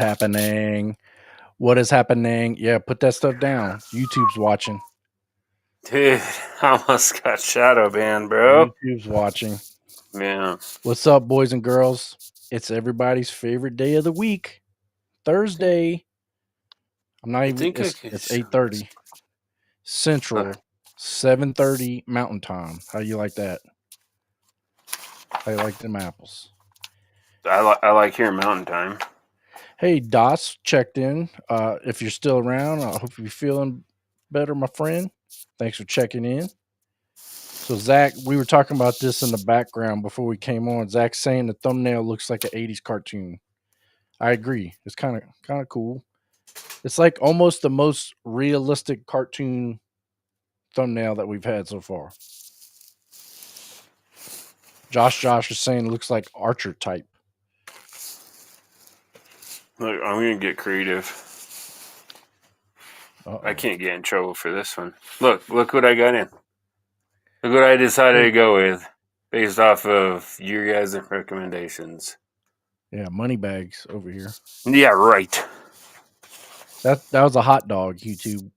happening? What is happening? Yeah, put that stuff down. YouTube's watching. Dude, I almost got shadow banned, bro. YouTube's watching. Yeah. What's up, boys and girls? It's everybody's favorite day of the week, Thursday. I'm not I even. think I could. It's 8:30 Central, 7:30 Mountain Time. How you like that? How you like them apples? I like hearing Mountain Time. Hey, Dots checked in. If you're still around, I hope you're feeling better, my friend. Thanks for checking in. So, Zach, we were talking about this in the background before we came on. Zach's saying the thumbnail looks like an '80s cartoon. I agree. It's kind of cool. It's like almost the most realistic cartoon thumbnail that we've had so far. Josh is saying it looks like Archer type. Look, I'm gonna get creative. Uh-oh. I can't get in trouble for this one. Look what I got in. Look what I decided to go with, based off of your guys' recommendations. Yeah, money bags over here. Yeah, right. That was a hot dog, YouTube.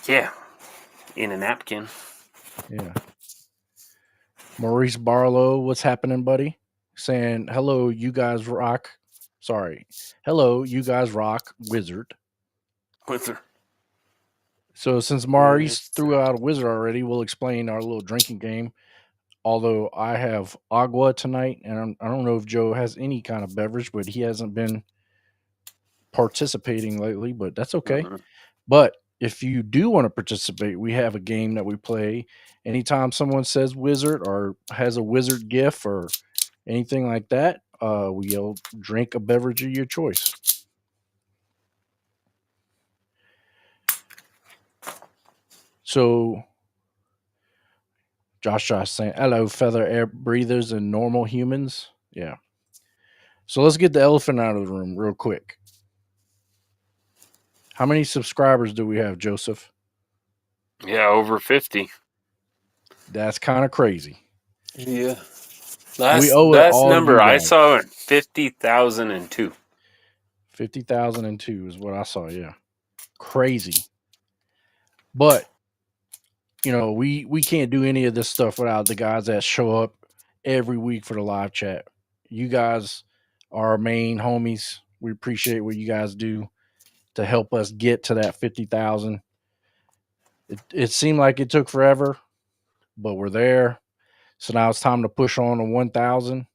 Yeah, in a napkin. Yeah. Maurice Barlow, what's happening, buddy? Saying, hello, you guys rock. Sorry. Hello, you guys rock, wizard. Wizard. So since Maurice threw out a wizard already, we'll explain our little drinking game. Although I have agua tonight, and I don't know if Joe has any kind of beverage, but he hasn't been participating lately, but that's okay. Mm-hmm. But if you do want to participate, we have a game that we play anytime someone says wizard or has a wizard gif or anything like that. We'll drink a beverage of your choice. So, Josh saying, hello, feather air breathers and normal humans. Yeah. So let's get the elephant out of the room real quick. How many subscribers do we have, Joseph? Yeah, over 50. That's kind of crazy. Yeah. We owe it Last all number you I guys. saw 50,002. 50,002 is what I saw, yeah. Crazy. But you know, we can't do any of this stuff without the guys that show up every week for the live chat. You guys are our main homies. We appreciate what you guys do to help us get to that 50,000. It seemed like it took forever, but we're there. So now it's time to push on to 1,000.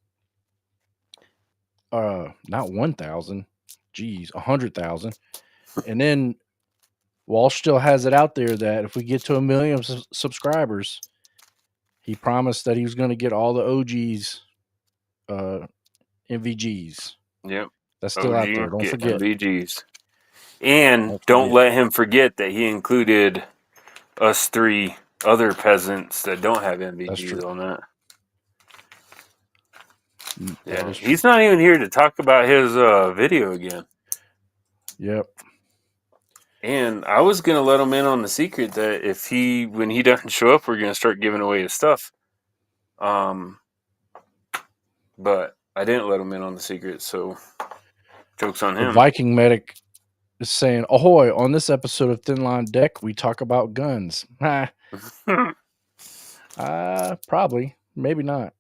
Not 1,000. Geez, 100,000. And then Walsh still has it out there that if we get to 1 million subscribers, he promised that he was going to get all the OGs, MVGs. Yep. That's still out there. Don't forget. MVGs. And don't let him forget that he included us 3 other peasants that don't have MVGs on that. Yeah, he's not even here to talk about his video again. Yep. And I was gonna let him in on the secret that when he doesn't show up, we're gonna start giving away his stuff. But I didn't let him in on the secret, so joke's on him. The Viking medic is saying, "Ahoy! On this episode of Thin Line Deck, we talk about guns." Probably, maybe not.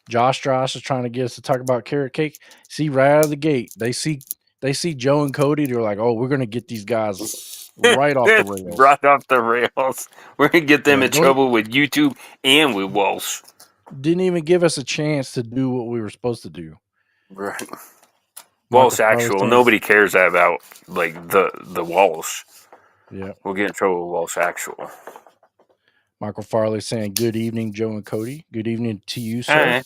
Josh is trying to get us to talk about carrot cake. See, right out of the gate, they see Joe and Cody. They're like, "Oh, we're gonna get these guys right off the rails." Right off the rails. We're gonna get them in trouble with YouTube and with Walsh. Didn't even give us a chance to do what we were supposed to do. Right. Walsh actual. Nobody cares about like the Walsh. Yeah. We'll get in trouble with Walsh actual. Michael Farley saying, good evening, Joe and Cody. Good evening to you, sir.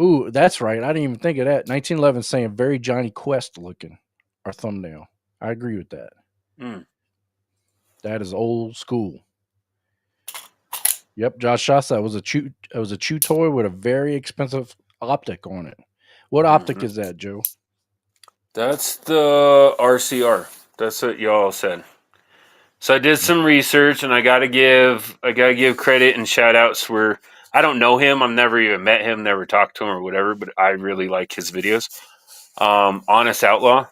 Ooh, that's right. I didn't even think of that. 1911 saying, very Johnny Quest looking, our thumbnail. I agree with that. That is old school. Yep, Josh Shasta was a chew toy with a very expensive optic on it. What optic is that, Joe? That's the RCR. That's what y'all said. So I did some research, and I gotta give credit and shout outs where I don't know him. I've never even met him, never talked to him or whatever, but I really like his videos. Honest Outlaw,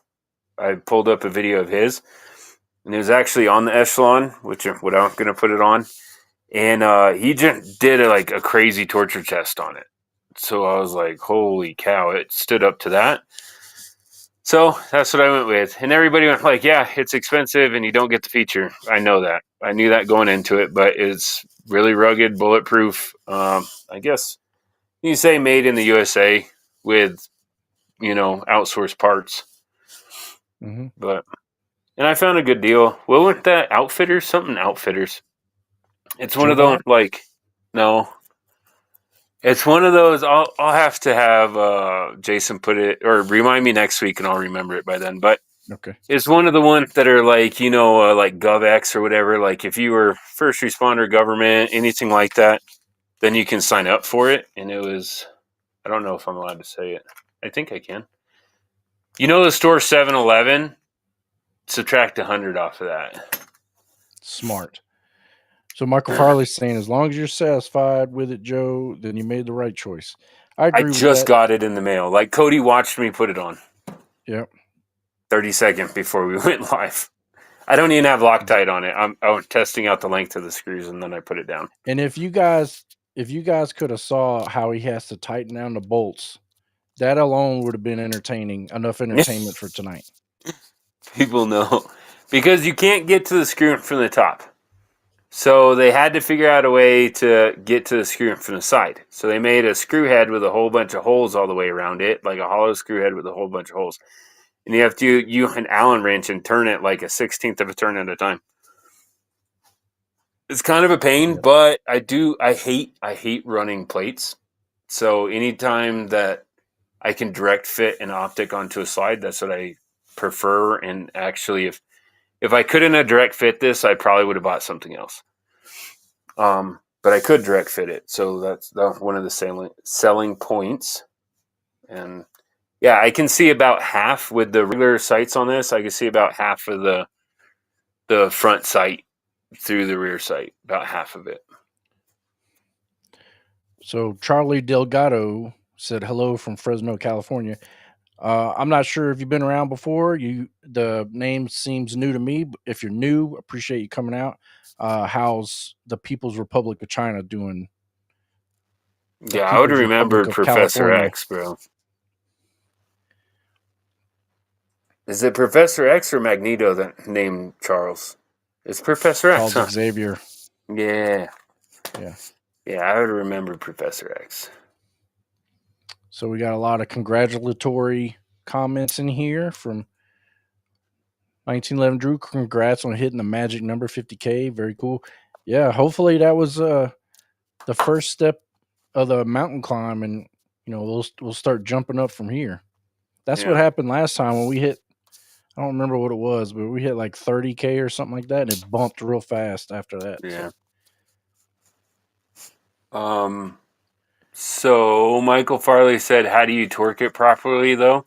I pulled up a video of his, and he was actually on the Echelon, which I'm going to put it on, and he just did a crazy torture test on it. So I was like, holy cow, it stood up to that. So that's what I went with. And everybody went like, yeah, it's expensive and you don't get the feature. I know that. I knew that going into it, but it's really rugged, bulletproof. I guess you say made in the USA with, outsourced parts. Mm-hmm. But, and I found a good deal. What was that? Outfitters? Something Outfitters. It's one of those, no. It's one of those. I'll have to have Jason put it or remind me next week, and I'll remember it by then. But Okay. it's one of the ones that are like GovX or whatever. Like if you were first responder, government, anything like that, then you can sign up for it. And it was, I don't know if I'm allowed to say it. I think I can. The store 7-Eleven, subtract 100 off of that. Smart. So Michael Farley's saying, as long as you're satisfied with it, Joe, then you made the right choice. I agree with just that. got it in the mail. Like Cody watched me put it on. Yep. 30 seconds before we went live. I don't even have Loctite on it. I'm testing out the length of the screws and then I put it down. And if you guys could have saw how he has to tighten down the bolts, that alone would have been enough entertainment for tonight. People know. Because you can't get to the screw from the top. So they had to figure out a way to get to the screw from the side. So they made a screw head with a whole bunch of holes all the way around it, like a hollow screw head with a whole bunch of holes. And you have to use an Allen wrench and turn it like a 16th of a turn at a time. It's kind of a pain, Yep. but I hate running plates. So anytime that I can direct fit an optic onto a slide, that's what I prefer. And actually, if I couldn't have direct fit this, I probably would have bought something else. But I could direct fit it, so that's one of the selling points. And yeah, I can see about half with the regular sights on this. I can see about half of the front sight through the rear sight, about half of it. So Charlie Delgado said hello from Fresno, California. I'm not sure if you've been around before. The name seems new to me. If you're new, appreciate you coming out. How's the People's Republic of China doing? Yeah, I would remember Professor California. X, bro. Is it Professor X or Magneto that named Charles? It's Professor X. Charles Xavier. Yeah. Yeah. Yeah, I would remember Professor X. So we got a lot of congratulatory comments in here from 1911 Drew. Congrats on hitting the magic number 50K. Very cool. Yeah, hopefully that was the first step of the mountain climb, and we'll start jumping up from here. That's what happened last time when we hit. I don't remember what it was, but we hit like 30K or something like that, and it bumped real fast after that. Yeah. So Michael Farley said, "How do you torque it properly, though?"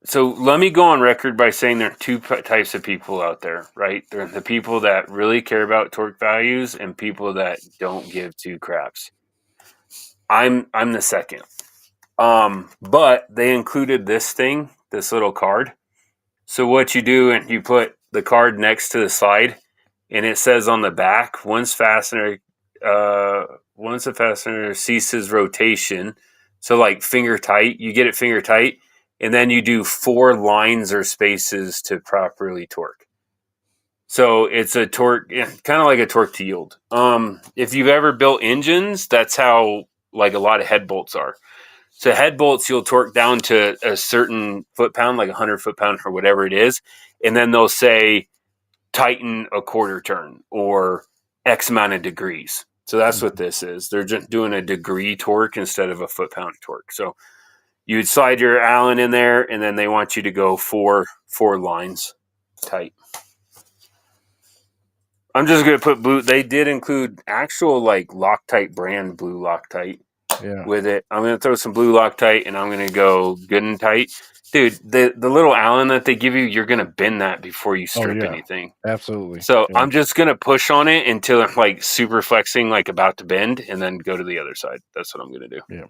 So let me go on record by saying there are two types of people out there, right? There are the people that really care about torque values and people that don't give two craps. I'm the second. But they included this little card. So what you do, and you put the card next to the slide, and it says on the back, once the fastener ceases rotation, so like finger tight, you get it finger tight, and then you do 4 lines or spaces to properly torque. So it's a torque, kind of like a torque to yield. If you've ever built engines, that's how like a lot of head bolts are. So head bolts, you'll torque down to a certain foot-pound, like 100 foot-pound or whatever it is, and then they'll say tighten a quarter turn or X amount of degrees. So that's what this is. They're just doing a degree torque instead of a foot-pound torque. So you'd slide your Allen in there, and then they want you to go four lines tight. I'm just going to put blue. They did include actual like Loctite brand blue Loctite. Yeah. with it. I'm going to throw some blue Loctite, and I'm going to go good and tight. Dude, the little Allen that they give you, you're going to bend that before you Oh strip yeah. anything. Absolutely. So Yeah. I'm just going to push on it until I'm like super flexing, like about to bend, and then go to the other side. That's what I'm going to do. Yeah.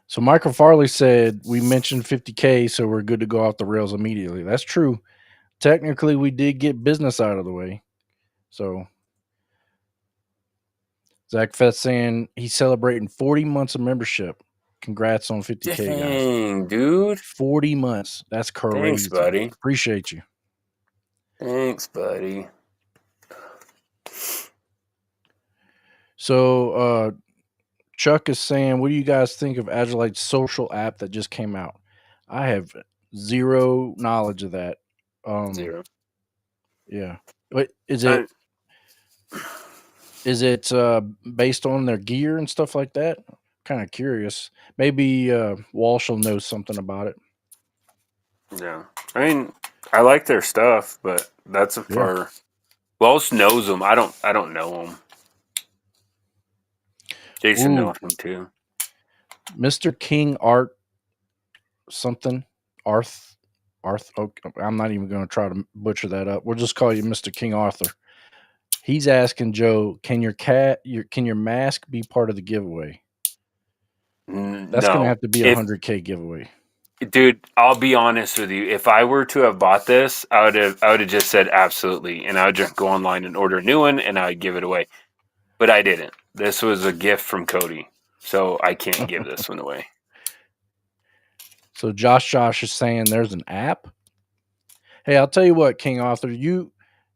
So Michael Farley said we mentioned 50K, so we're good to go off the rails immediately. That's true. Technically, we did get business out of the way. So Zach Fett saying he's celebrating 40 months of membership. Congrats on 50K, guys. Dang, dude. 40 months. That's Thanks, crazy. buddy. Appreciate you. Thanks, buddy. So Chuck is saying, what do you guys think of Agilite's social app that just came out? I have zero knowledge of that. Zero. Yeah. What I, is it based on their gear and stuff like that? Kind of curious. Maybe Walsh will know something about it. yeah. I mean, I like their stuff, but that's a Yeah. far. Welsh knows them. I don't know them. Jason Ooh, knows them too. Mr. King Art something. Arth. Oh, I'm not even going to try to butcher that up. We'll just call you Mr. King Arthur. He's asking Joe, can your mask be part of the giveaway? That's going to No. have to be a If 100K giveaway. dude, I'll be honest with you. If I were to have bought this, I would have just said absolutely, and I would just go online and order a new one, and I would give it away. But I didn't. This was a gift from Cody, so I can't give this one away. So Josh is saying there's an app. Hey, I'll tell you what, King Arthur, you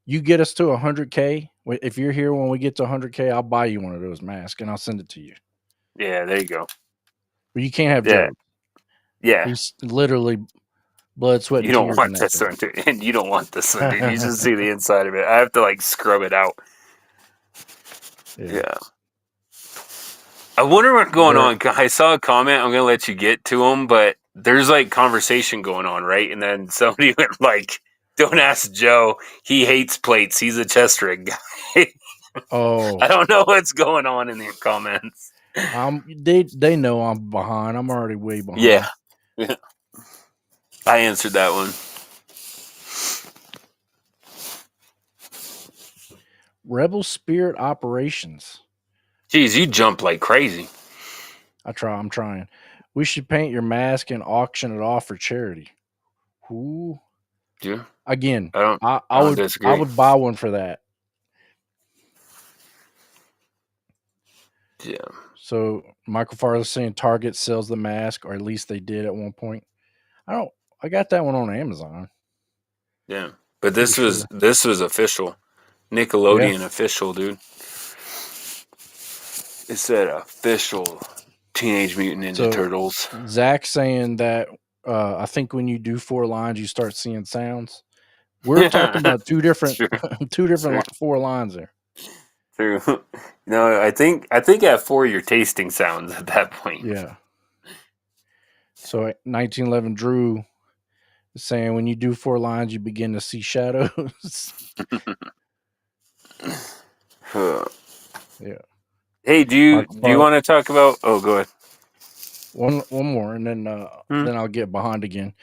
get us to 100K. If you're here when we get to 100K, I'll buy you one of those masks and I'll send it to you. Yeah, there you go. But you can't have Yeah, Joe. yeah. He's literally blood, sweat, You and don't tears in want that this thing. one, dude. And you don't want this one, dude. You just see the inside of it. I have to like scrub it out. Yeah. I wonder what's going on. I saw a comment. I'm gonna let you get to them, but there's like conversation going on, right? And then somebody went like, "Don't ask Joe. He hates plates. He's a chest rig guy." Oh, I don't know what's going on in the comments. they know I'm behind. I'm already way behind. Yeah. I answered that one. Rebel Spirit Operations. Jeez, you jump like crazy. I'm trying. We should paint your mask and auction it off for charity. Ooh. Yeah. Again, I I don't disagree. would buy one for that. Yeah. So Michael Farley saying Target sells the mask, or at least they did at one point. I got that one on Amazon. Yeah. But Pretty this was official. Nickelodeon official, dude. It said official Teenage Mutant Ninja Turtles. Zach saying that I think when you do 4 lines, you start seeing sounds. We're talking about two different 4 lines there. True. No, I think at 4 you're tasting sounds at that point. Yeah. So 1911 Drew is saying when you do 4 lines, you begin to see shadows. Yeah. Hey, do you want to talk about? Oh, go ahead. One more, and then I'll get behind again.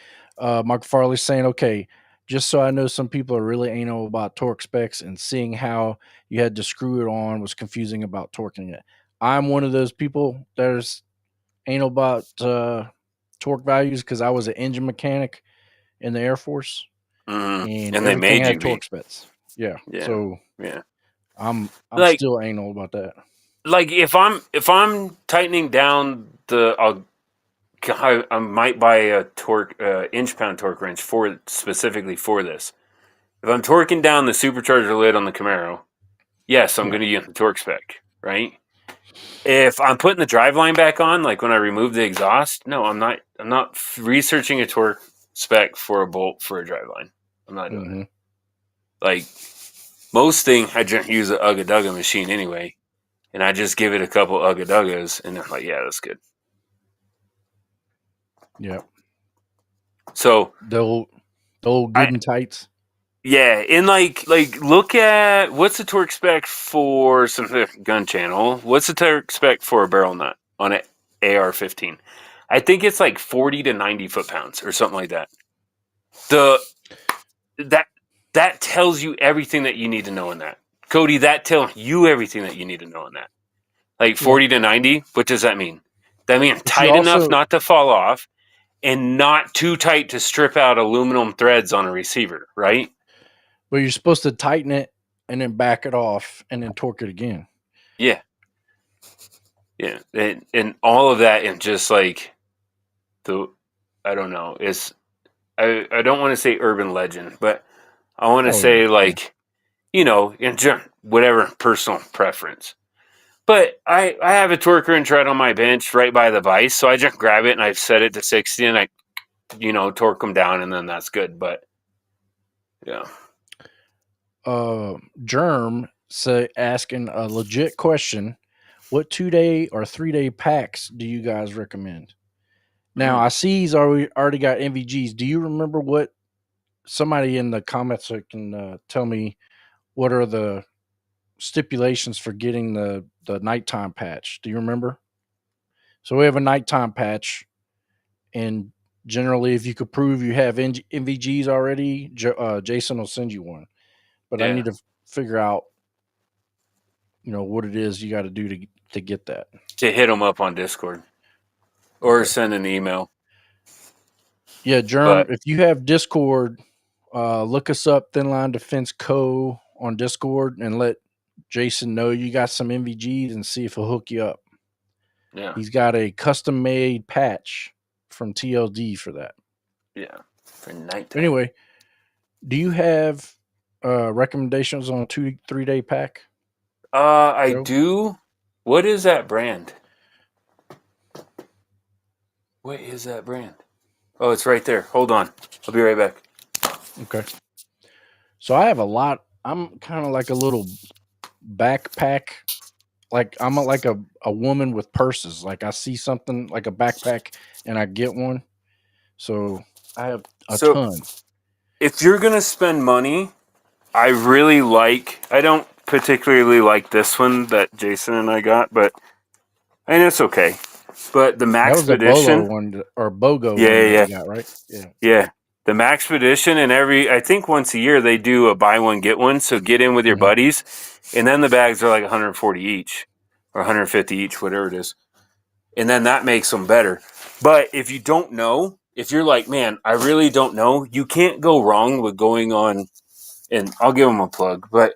Mark Farley saying, okay, just so I know some people are really anal about torque specs, and seeing how you had to screw it on was confusing about torquing it. I'm one of those people that is anal about torque values because I was an engine mechanic in the Air Force, and they everything made had you torque be. specs. Yeah. Yeah. So yeah, I'm like still anal about that. like if I'm tightening down I might buy a torque inch pound torque wrench specifically for this. If I'm torquing down the supercharger lid on the Camaro, yes, I'm going to use the torque spec, right? If I'm putting the driveline back on, like when I remove the exhaust, no, I'm not. I'm not researching a torque spec for a bolt for a driveline. I'm not doing it. Like most thing, I just use an Ugga Dugga machine anyway, and I just give it a couple Ugga Duggas, and they're like, yeah, that's good. Yep. So the old good and tights. Yeah, and like look at what's the torque spec for some gun channel. What's the torque spec for a barrel nut? on an AR-15. I think it's like 40 to 90 foot-pounds or something like that. That tells you everything that you need to know in that. Cody, that tells you everything that you need to know in that. Like 40 to 90, what does that mean? That means tight enough not to fall off and not too tight to strip out aluminum threads on a receiver, right? But you're supposed to tighten it and then back it off and then torque it again. Yeah. Yeah. And all of that, and just like I don't know, I don't want to say urban legend, but I want to say like, in whatever personal preference. But I have a torque wrench right on my bench right by the vise, so I just grab it and I set it to 60 and I, torque them down, and then that's good. But yeah. Germ asking a legit question: what 2-day or 3-day packs do you guys recommend? Now I see he's already got NVGs. Do you remember what somebody in the comments can tell me what are the stipulations for getting the nighttime patch? Do you remember? So we have a nighttime patch, and generally, if you could prove you have NVGs already, Jason will send you one. But I need to figure out, what it is you got to do to get that. To hit them up on Discord or send an email. Yeah, Germ, if you have Discord, look us up, Thin Line Defense Co. on Discord, and let Jason know you got some NVGs and see if he'll hook you up. Yeah. He's got a custom-made patch from TLD for that. Yeah, for nighttime. Anyway, do you have recommendations on a 2-3 day pack? I do. What is that brand? What is that brand? Oh, it's right there. Hold on. I'll be right back. Okay. So I have a lot. I'm kind of like a little backpack. Like I'm like a woman with purses. Like I see something like a backpack and I get one. So I have a ton. If you're going to spend money, I don't particularly like this one that Jason and I got, but it's okay. But the Maxpedition, that was a Bolo one or BOGO one that you got, right? Yeah. The Maxpedition, and I think once a year they do a buy one get one. So get in with your buddies, and then the bags are like 140 each or 150 each, whatever it is, and then that makes them better. But if you don't know, if you're like, man, I really don't know, you can't go wrong with going on. And I'll give them a plug, but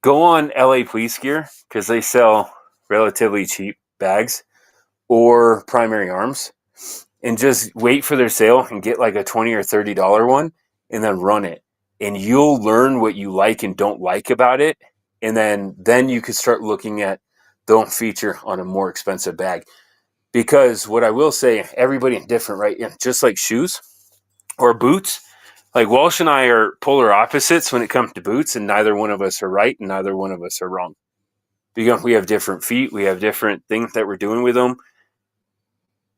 go on LA Police Gear because they sell relatively cheap bags, or Primary Arms, and just wait for their sale and get like a $20 or $30 one and then run it. And you'll learn what you like and don't like about it. And then you could start looking at don't feature on a more expensive bag. Because what I will say, everybody different, right? And just like shoes or boots, like Walsh and I are polar opposites when it comes to boots, and neither one of us are right and neither one of us are wrong. Because we have different feet, we have different things that we're doing with them.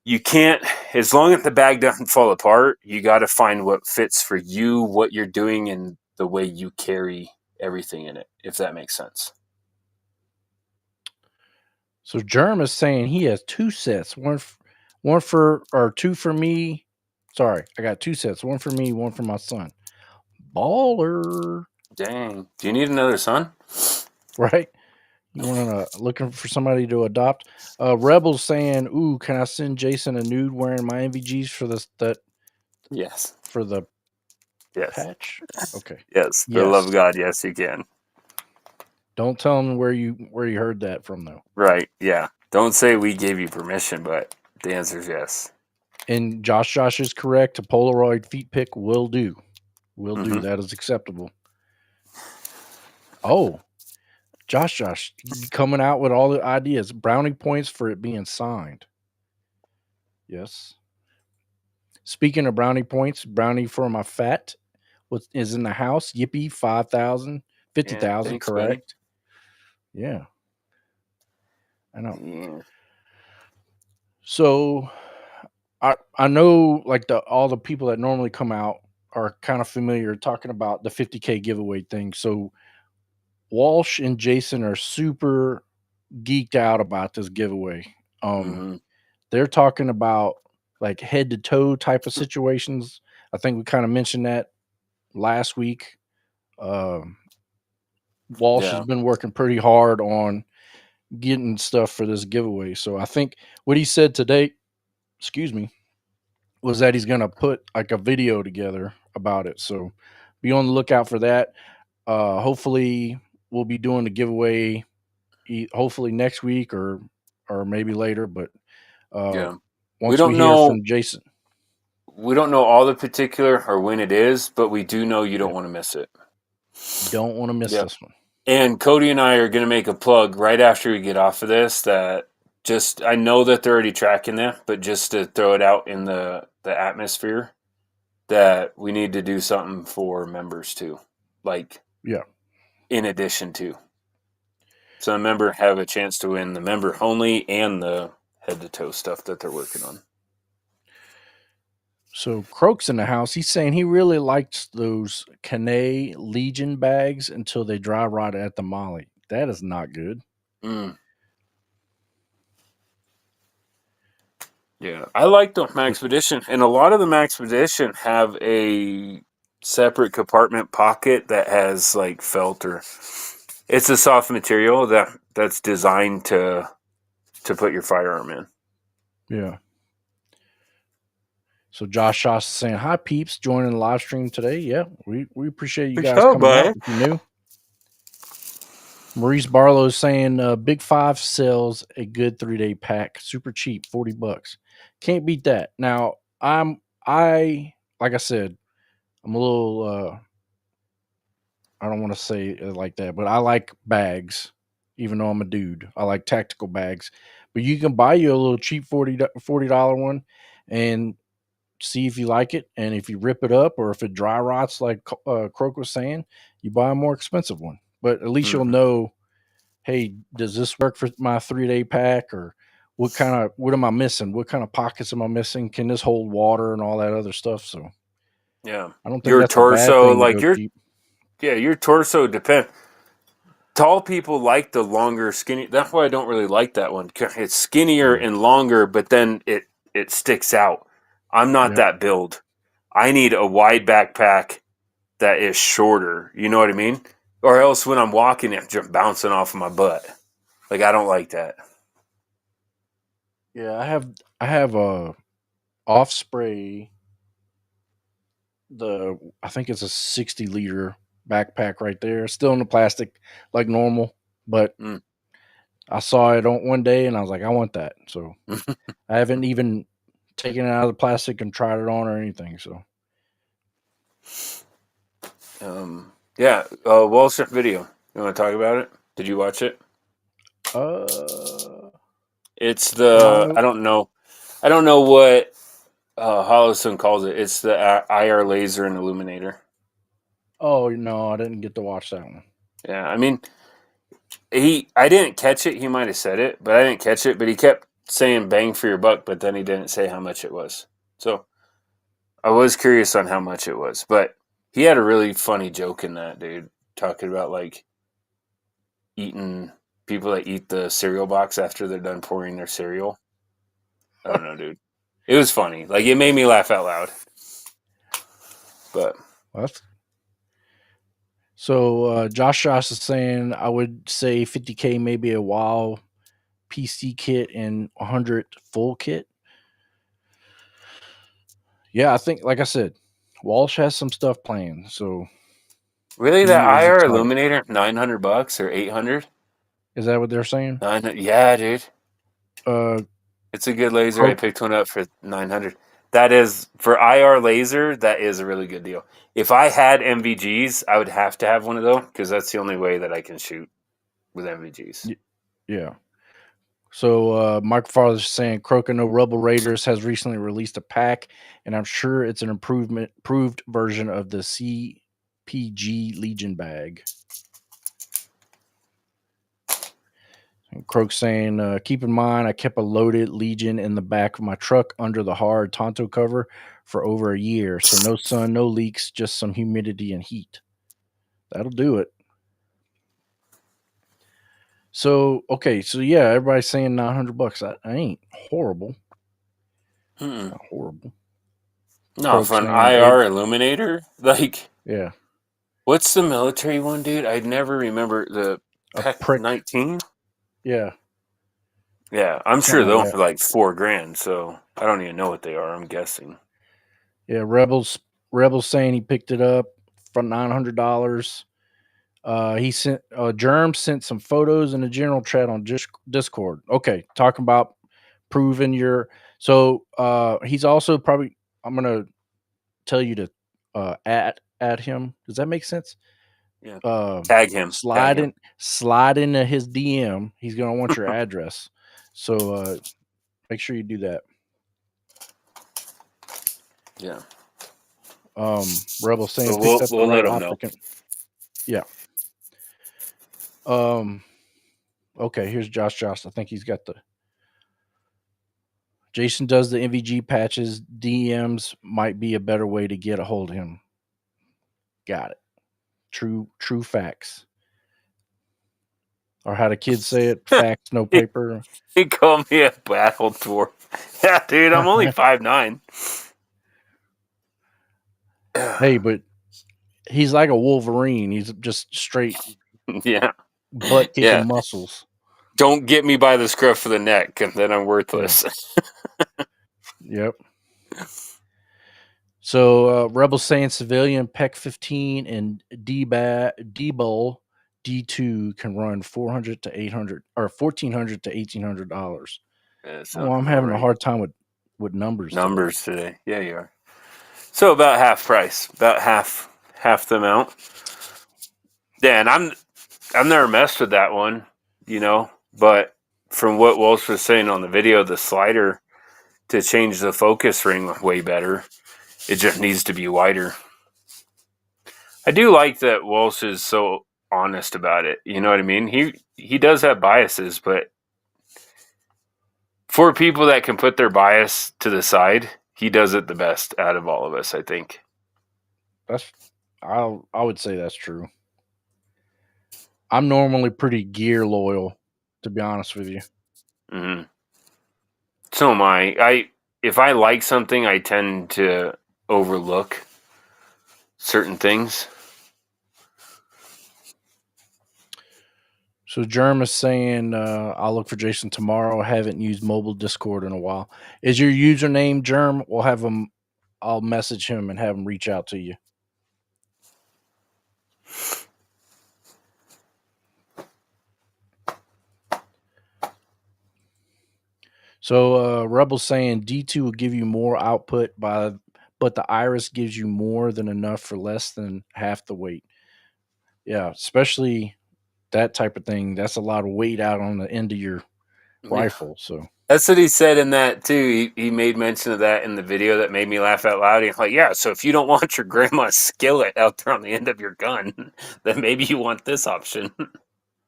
You can't, as long as the bag doesn't fall apart, you got to find what fits for you, what you're doing, and the way you carry everything in it, if that makes sense. So Germ is saying he has 2 sets, two for me. Sorry, I got 2 sets, one for me, one for my son. Baller. Dang. Do you need another son? Right? You want to looking for somebody to adopt? Rebel's saying, "Ooh, can I send Jason a nude wearing my NVGs for this? Yes. For the yes patch? Okay. Yes. For the love of God, yes, you can. Don't tell him where you heard that from, though. Right? Yeah. Don't say we gave you permission, but the answer is yes. And Josh is correct. A Polaroid feet pick will do. Will do. That is acceptable. Oh, Josh, coming out with all the ideas. Brownie points for it being signed. Yes. Speaking of brownie points, brownie for my fat is in the house. Yippee, 5,000, 50,000, correct? Buddy. Yeah. I know. Yeah. So I know like all the people that normally come out are kind of familiar talking about the 50K giveaway thing. So Walsh and Jason are super geeked out about this giveaway. Um, Mm-hmm. they're talking about like head to toe type of situations. I think we kind of mentioned that last week. Um, Walsh has Yeah. been working pretty hard on getting stuff for this giveaway. So I think what he said today, excuse me, was that he's going to put like a video together about it. So be on the lookout for that. Hopefully we'll be doing the giveaway hopefully next week or maybe later, but uh Yeah. We once we don't hear know. from Jason. We don't know all the particular or when it is, but we do know you don't Yep. want to miss it. Don't want to miss Yep. this one. And Cody and I are going to make a plug right after we get off of this that just I know that they're already tracking that, but just to throw it out in the atmosphere that we need to do something for members too, like Yeah. in addition to, so a member have a chance to win the member only and the head to toe stuff that they're working on. So Croak's in the house. He's saying he really likes those Canay Legion bags until they dry rot at the Molly. That is not good. Mm. Yeah, I like the Maxpedition, and a lot of the Maxpedition have a separate compartment pocket that has like felt or it's a soft material that's designed to put your firearm in. Yeah. So Josh Shoss is saying, hi peeps, joining the live stream today. Yeah, we appreciate you For guys sure, coming out bud. if you're new. Maurice Barlow is saying Big Five sells a good 3-day pack, super cheap, $40. Can't beat that. Now I like I said, I'm a little I don't want to say it like that, but I like bags, even though I'm a dude. I like tactical bags. But you can buy you a little cheap $40 one and see if you like it. And if you rip it up or if it dry rots, like Croak was saying, you buy a more expensive one. But at least you'll Mm-hmm. know, hey, does this work for my 3-day pack? Or what am I missing? What kind of pockets am I missing? Can this hold water and all that other stuff? So Yeah, I don't think your that's a bad torso, thing to like go cheap. your torso depend. Tall people like the longer, skinny. That's why I don't really like that one. It's skinnier Yeah. and longer, but then it sticks out. I'm not Yep. that build. I need a wide backpack that is shorter. You know what I mean? Or else when I'm walking, it's just bouncing off of my butt. Like I don't like that. Yeah, I have a off spray I think it's a 60-liter backpack right there. Still in the plastic like normal, but Mm. I saw it on one day and I was like, I want that. So I haven't even taken it out of the plastic and tried it on or anything. So Yeah, Wall Street video. You want to talk about it? Did you watch it? uh It's the no. I don't know what Hollowson calls it. It's the IR laser and illuminator. Oh no, I didn't get to watch that one. Yeah, I mean, I didn't catch it. He might have said it, but I didn't catch it. But he kept saying "bang for your buck," but then he didn't say how much it was. So I was curious on how much it was. But he had a really funny joke in that, dude, talking about like eating people that eat the cereal box after they're done pouring their cereal. I don't know, dude. It was funny. Like it made me laugh out loud. But Well, so Josh is saying I would say 50K maybe a while PC kit and 100 full kit. Yeah, I think like I said, Walsh has some stuff planned, so really, that he is IR excited. illuminator, $900 or 800? Is that what they're saying? Yeah, dude. Uh, It's a good laser. I Croak. picked one up for 900. That is for IR laser. That is a really good deal. If I had MVGs, I would have to have one of those because that's the only way that I can shoot with MVGs. Yeah. So Mike Farther's saying Croak and No Rebel Raiders has recently released a pack, and I'm sure it's an improved version of the CPG Legion bag. And Croak saying, keep in mind, I kept a loaded Legion in the back of my truck under the hard Tonto cover for over a year. So no sun, no leaks, just some humidity and heat. That'll do it. So okay, so yeah, everybody's saying $900. I ain't horrible. Mm-mm. Not horrible. No, Croak for an saying eight. IR illuminator, like Yeah, what's the military one, dude? I never remember the a PEC prick. 19. Yeah, Yeah, I'm sure something like those that. for like $4,000. So I don't even know what they are. I'm guessing. Yeah, Rebels saying he picked it up for $900. He sent Germ sent some photos in the general chat on Discord. Okay, talking about proving your. So he's also probably. I'm gonna tell you to add him. Does that make sense? Yeah, Uh, tag him. Tag him. slide into his DM. He's gonna want your address. So make sure you do that. Yeah. Rebel saying So picked up the we'll let right him know. optic. Yeah. Um. Okay. Here's Josh. I think he's got the. Jason does the MVG patches. DMs might be a better way to get a hold of him. Got it. True facts. Or how the kids say it, facts, no he, paper. he called me a battle dwarf. Yeah, dude, I'm only 5'9". Hey, but he's like a Wolverine. He's just straight Yeah. butt kicking Yeah. muscles. Don't get me by the scruff of the neck, and then I'm Yeah. worthless. Yep. So Rebels saying civilian PEC 15 and D-Bowl D2 can run 400 to 800 or 1400 to $1,800. Yeah, Oh, sounds I'm about having a right. hard time with numbers today. Numbers today. Yeah, you are. So about half price, about half the amount. Yeah, and I've never messed with that one, but from what Walsh was saying on the video, the slider to change the focus ring way better. It just needs to be wider. I do like that Walsh is so honest about it. You know what I mean? He does have biases, but for people that can put their bias to the side, he does it the best out of all of us, I think. That's I would say that's true. I'm normally pretty gear loyal, to be honest with you. Mm-hmm. So am I. If I like something, I tend to overlook certain things. So Germ is saying, I'll look for Jason tomorrow. I haven't used mobile Discord in a while. Is your username Germ? We'll have him. I'll message him and have him reach out to you. So Rebel's saying D2 will give you more output but the Iris gives you more than enough for less than half the weight. Yeah, especially that type of thing. That's a lot of weight out on the end of your Yeah. rifle. So That's what he said in that too. He made mention of that in the video that made me laugh out loud. He's like, yeah, so if you don't want your grandma's skillet out there on the end of your gun, then maybe you want this option.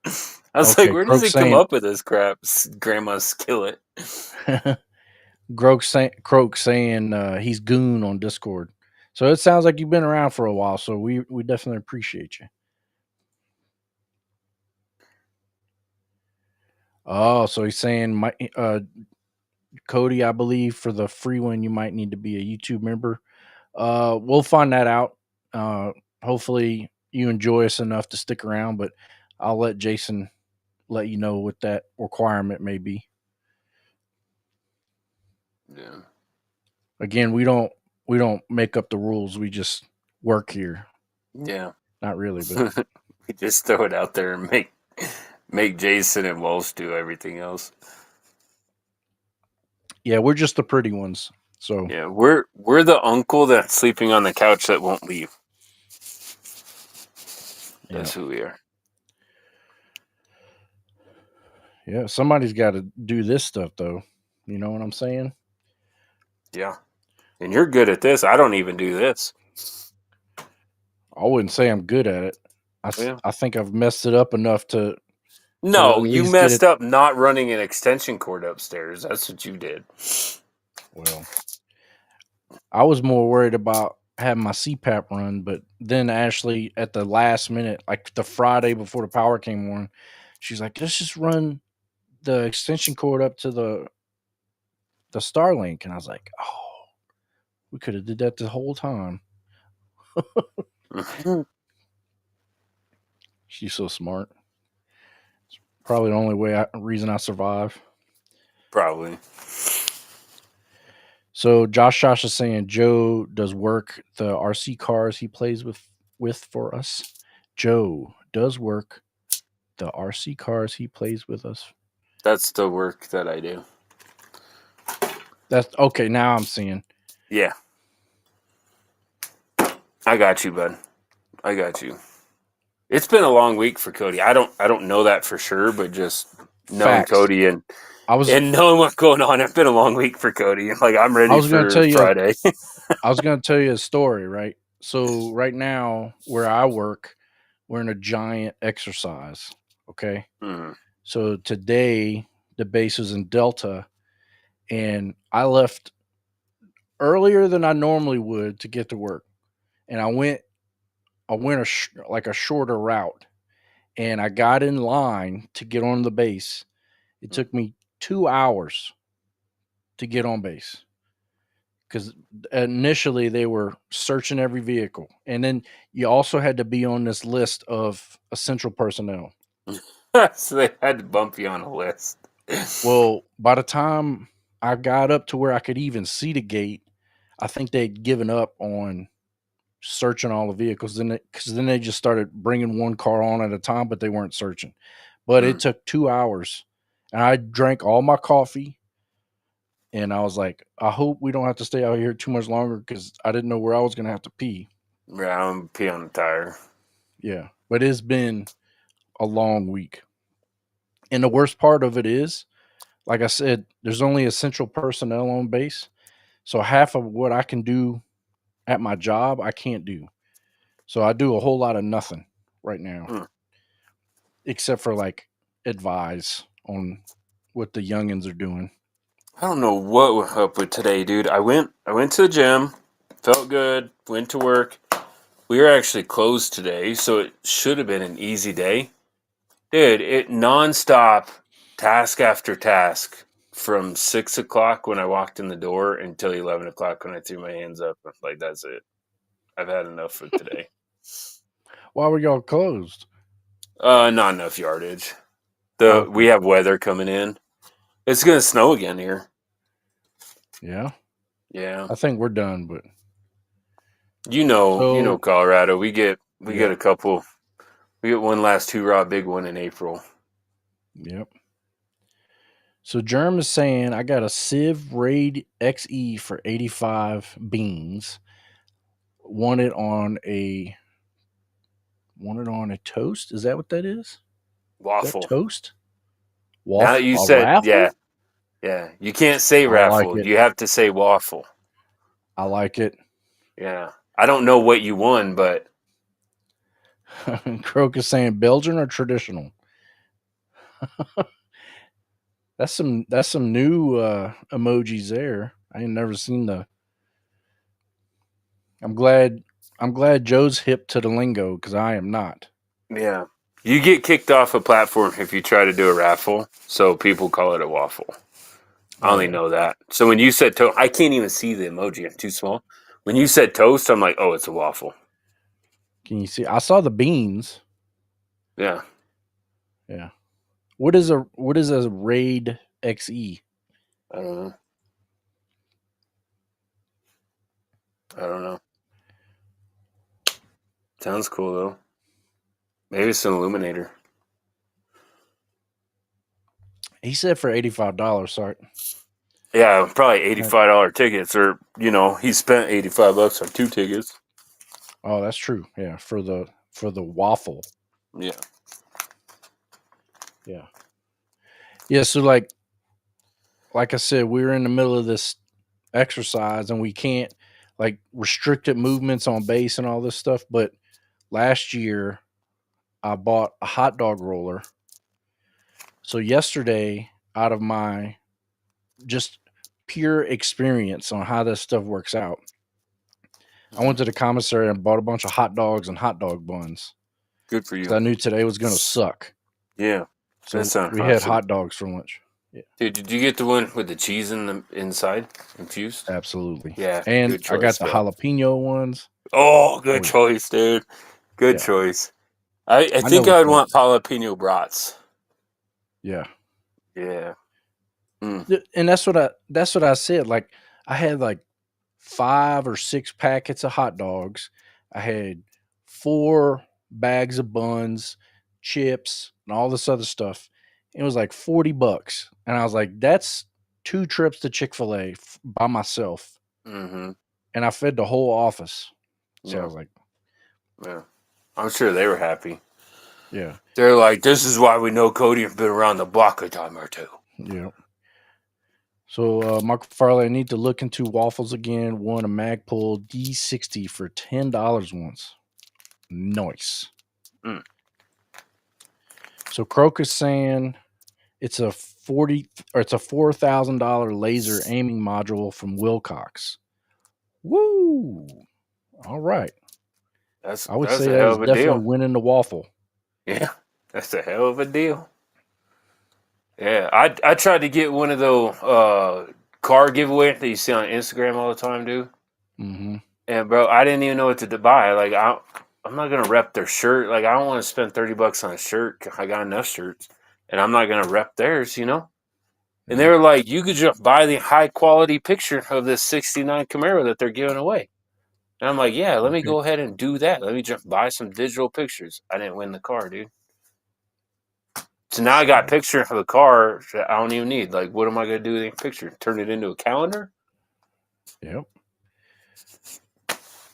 I was like, okay, where does he come up with this crap? Grandma's skillet. Croak saying he's goon on Discord. So it sounds like you've been around for a while. So we definitely appreciate you. Oh, so he's saying Cody, I believe for the free one you might need to be a YouTube member. We'll find that out. Hopefully you enjoy us enough to stick around, but I'll let Jason let you know what that requirement may be. Yeah. Again, we don't make up the rules. We just work here. Yeah. Not really, but We just throw it out there and make Jason and Walsh do everything else. yeah, we're just the pretty ones. So Yeah, we're the uncle that's sleeping on the couch that won't leave. That's who we are. Yeah, somebody's got to do this stuff though. You know what I'm saying? Yeah. And you're good at this. I don't even do this. I wouldn't say I'm good at it. Yeah. I think I've messed it up enough to No, at you least get messed it. up not running an extension cord upstairs. That's what you did. Well, I was more worried about having my CPAP run, but then Ashley at the last minute, like the Friday before the power came on, She's like, let's just run the extension cord up to the Starlink. And I was like, oh, we could have did that the whole time. She's so smart. It's probably the only reason I survive. Probably. So Josh is saying Joe does work the RC cars he plays with for us. Joe does work the RC cars he plays with us. That's the work that I do. That's okay. Now I'm seeing. Yeah. I got you, bud. I got you. It's been a long week for Cody. I don't know that for sure, but just knowing Facts. Cody and I was knowing what's going on, it's been a long week for Cody. Like I'm ready for Friday. I was going to tell you a story, right? So right now where I work, we're in a giant exercise. Okay. Mm-hmm. So today the base was in Delta, and I left earlier than I normally would to get to work, and I went like a shorter route, and I got in line to get on the base. It took me 2 hours to get on base because initially they were searching every vehicle, and then you also had to be on this list of essential personnel. So they had to bump you on a list. Well, by the time I got up to where I could even see the gate, I think they'd given up on searching all the vehicles. Because then they just started bringing one car on at a time, but they weren't searching. But it took 2 hours, and I drank all my coffee. And I was like, I hope we don't have to stay out here too much longer because I didn't know where I was going to have to pee. Yeah, I'm pee on the tire. Yeah, but it's been a long week. And the worst part of it is, like I said, there's only essential personnel on base. So half of what I can do at my job, I can't do. So I do a whole lot of nothing right now, except for like advise on what the youngins are doing. I don't know what was up with today, dude. I went to the gym, felt good, went to work. We were actually closed today, so it should have been an easy day. Dude, it nonstop, task after task, from 6 o'clock when I walked in the door until 11 o'clock when I threw my hands up. Like, that's it. I've had enough for today. Why were y'all closed? Not enough yardage. We have weather coming in. It's gonna snow again here. Yeah. Yeah. I think we're done, but you know Colorado. We get a couple. We get one last hoorah big one in April. Yep. So Germ is saying I got a Civ Raid XE for 85 beans. Wanted on a toast. Is that what that is? Waffle. Is that toast? Now Waffle. you A said raffle? yeah. You can't say I like raffle. it. You have to say waffle. I like it. Yeah. I don't know what you won, but Croak is saying Belgian or traditional. That's some new emojis there. I ain't never seen the. I'm glad Joe's hip to the lingo because I am not. yeah. You get kicked off a platform if you try to do a raffle, so people call it a waffle. I only know that. So when you said toast, I can't even see the emoji. I'm too small. When you said toast, I'm like, oh, it's a waffle. Can you see? I saw the beans. Yeah. Yeah. What is a Raid XE? I don't know. I don't know. Sounds cool though. Maybe it's an illuminator. He said for $85. Sorry. Yeah, probably $85 tickets, or he spent $85 on 2 tickets. Oh, that's true. Yeah, for the waffle. Yeah. Yeah. Yeah. So like I said, we were in the middle of this exercise and we can't like restricted movements on base and all this stuff. But last year I bought a hot dog roller. So yesterday, out of my just pure experience on how this stuff works out, I went to the commissary and bought a bunch of hot dogs and hot dog buns Good for because I you. knew today was going to suck. Yeah. So That sounds we had awesome. hot dogs for lunch. Yeah, Dude, did you get the one with the cheese in the inside infused? absolutely. Yeah, And good I got choice, the bro. jalapeno ones. Oh, good Oh yeah, choice, dude. Good yeah. choice. I I know think I what's would up. want jalapeno brats. Yeah, Yeah. Mm. and that's what I said. Like I had like 5 or 6 packets of hot dogs. I had 4 bags of buns, chips, and all this other stuff. It was like $40, and I was like, "That's 2 trips to Chick-fil-A by myself." Mm-hmm. And I fed the whole office. So I Yeah. was like, Yeah. I'm sure they were happy. "Yeah, They're like, this is why we know Cody has been around the block a time or two. yeah." So, Mark Farley, I need to look into waffles again. Won a Magpul D60 for $10 once. Nice. Mm. So Crocus saying it's a $4,000 laser aiming module from Wilcox. Woo! All right. I would That's say a that hell is of a definitely deal. winning the waffle. Yeah. That's a hell of a deal. Yeah. I tried to get one of those car giveaway that you see on Instagram all the time, dude. Mm-hmm. And bro, I didn't even know what to buy. Like I'm not gonna rep their shirt. Like I don't want to spend $30 on a shirt. I got enough shirts, and I'm not gonna rep theirs. And they Yeah. were like, you could just buy the high quality picture of this '69 Camaro that they're giving away. And I'm like, yeah, let me Okay. go ahead and do that. Let me just buy some digital pictures. I didn't win the car, dude. So now I got So, picture of the car that I don't even need. Like, what am I gonna do with the picture? Turn it into a calendar? yep.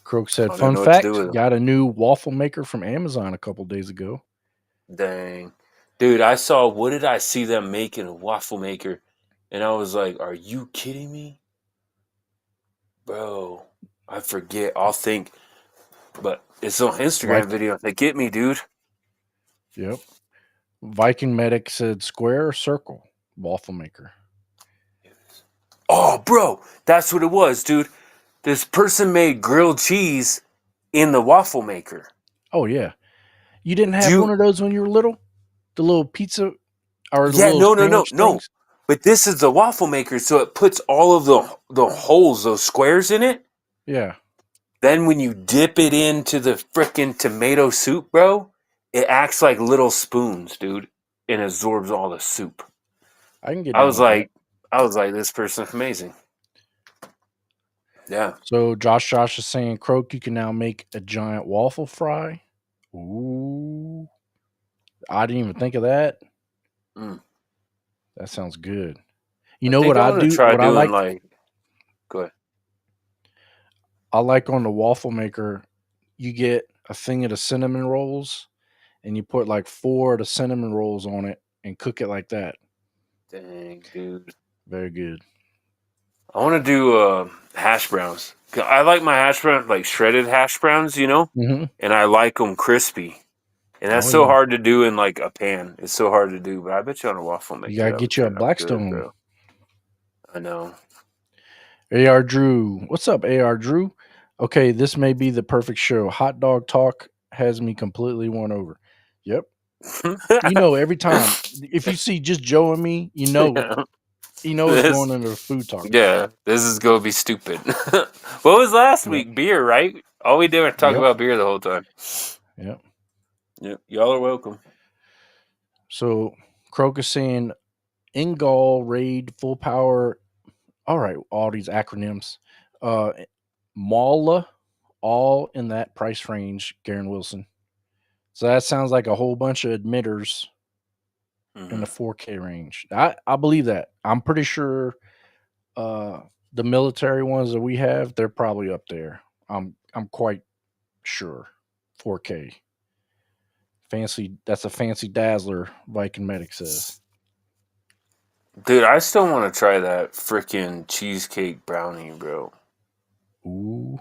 Croak said, I don't even "Fun know what to do fact: with them. got a new waffle maker from Amazon a couple days ago." Dang. Dude, I saw, what did I see them making? A waffle maker. And I was like, are you kidding me? Bro, I forget. I'll think. But it's on Instagram Viking. video. They get me, dude. Yep. Viking Medic said, "Square or circle waffle maker." Oh, bro, that's what it was, dude. This person made grilled cheese in the waffle maker. Oh yeah. You didn't Do have one you? of those when you were little? The little pizza or the Yeah, little no, no, no, sandwich no. things? But this is the waffle maker, so it puts all of the holes, those squares in it. Yeah. Then when you dip it into the frickin' tomato soup, bro, it acts like little spoons, dude, and absorbs all the soup. I can get I down was with that. like, I was like, this person's amazing. Yeah. So Josh is saying, Croak, you can now make a giant waffle fry. Ooh. I didn't even think of that. Mm. That sounds good. You I know think what I'm I gonna do? try What I doing like? like, go ahead. I like on the waffle maker, you get a thing of the cinnamon rolls and you put like 4 of the cinnamon rolls on it and cook it like that. Dang, dude. Very good. I want to do hash browns. I like my hash browns like shredded hash browns, Mm-hmm. and I like them crispy. And that's Oh so yeah. hard to do in like a pan. It's so hard to do, but I bet you on a waffle You maker gotta that would get you a turn out good, Blackstone. bro. I know. AR Drew. What's up, AR Drew? Okay, this may be the perfect show. Hot dog talk has me completely won over. Yep. You know, every time if you see just Joe and me, Yeah. it's This, going into the food talk. yeah, this is gonna be stupid. What was last Yep. week? Beer, right? All we did was talk Yep. about beer the whole time. Yep. Yep, y'all are welcome. So Crocus saying Ingall Raid Full Power. All right, all these acronyms. Uh Mala, all in that price range, Garen Wilson. So that sounds like a whole bunch of emitters in Hmm. the 4K range. I believe that. I'm pretty sure uh the military ones that we have, they're probably up there. I'm quite sure. 4K. Fancy, that's a fancy dazzler, Viking Medic says. Dude, I still want to try that freaking cheesecake brownie, bro. Ooh.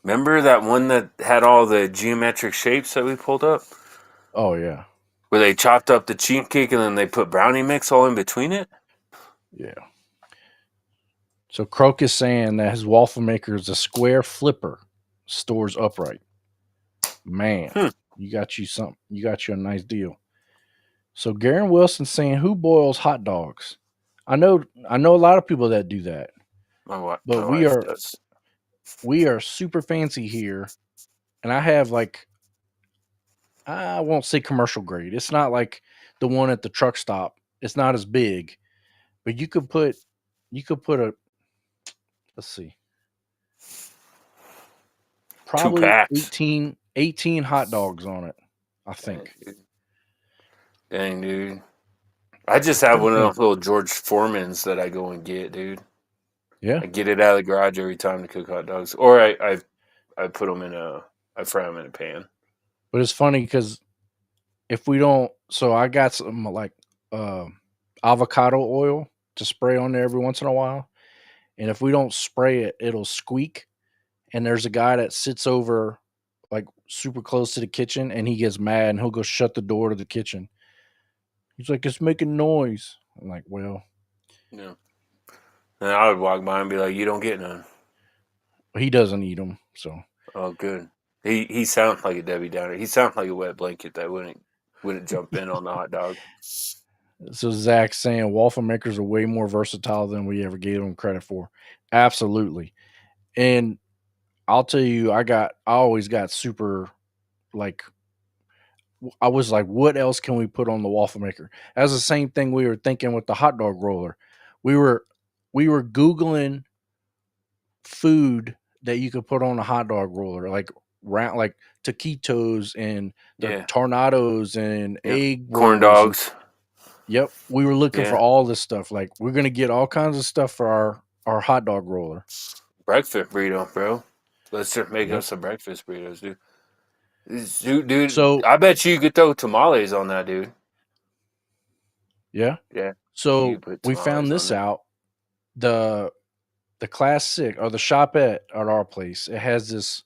Remember that one that had all the geometric shapes that we pulled up? Oh yeah. Where they chopped up the cheesecake and then they put brownie mix all in between it? Yeah. So Croak is saying that his waffle maker is a square flipper, stores upright. Man, Hmm. you got you something. You got you a nice deal. So Garen Wilson saying, "Who boils hot dogs?" I know a lot of people that do that, but My we wife are does. we are super fancy here, and I have like I won't say commercial grade. It's not like the one at the truck stop. It's not as big, but you could put a let's see, Two probably packs. 18 hot dogs on it. I Dang, think. dude. Dang, dude. I just It's have pretty one of those fancy. little George Foremans that I go and get, dude. Yeah, I get it out of the garage every time to cook hot dogs, or I put them in a I fry them in a pan. but it's funny because if we don't, so I got some like uh, avocado oil to spray on there every once in a while, and if we don't spray it, it'll squeak. And there's a guy that sits over like super close to the kitchen, and he gets mad and he'll go shut the door to the kitchen. He's like, "It's making noise." I'm like, "Well, Yeah. And I would walk by and be like, "You don't get none." he doesn't eat them." So, Oh, good. He sounds like a Debbie Downer. He sounds like a wet blanket that wouldn't jump in on the hot dog. so Zach's saying waffle makers are way more versatile than we ever gave them credit for. Absolutely, and I'll tell you, I always got super like I was like, what else can we put on the waffle maker? That's the same thing we were thinking with the hot dog roller. We were we were Googling food that you could put on a hot dog roller, like round like taquitos and the Yeah. tornadoes and Yep. egg Corn rolls and dogs. yep. We were looking for Yeah. all this stuff. Like we're gonna get all kinds of stuff for our hot dog roller. Breakfast burrito, bro. Let's just make Yep. us some breakfast burritos, dude. Dude, So I bet you could throw tamales on that, dude. yeah. Yeah. You So could put we found tamales on this there. out. The the classic or the shop at our place, it has this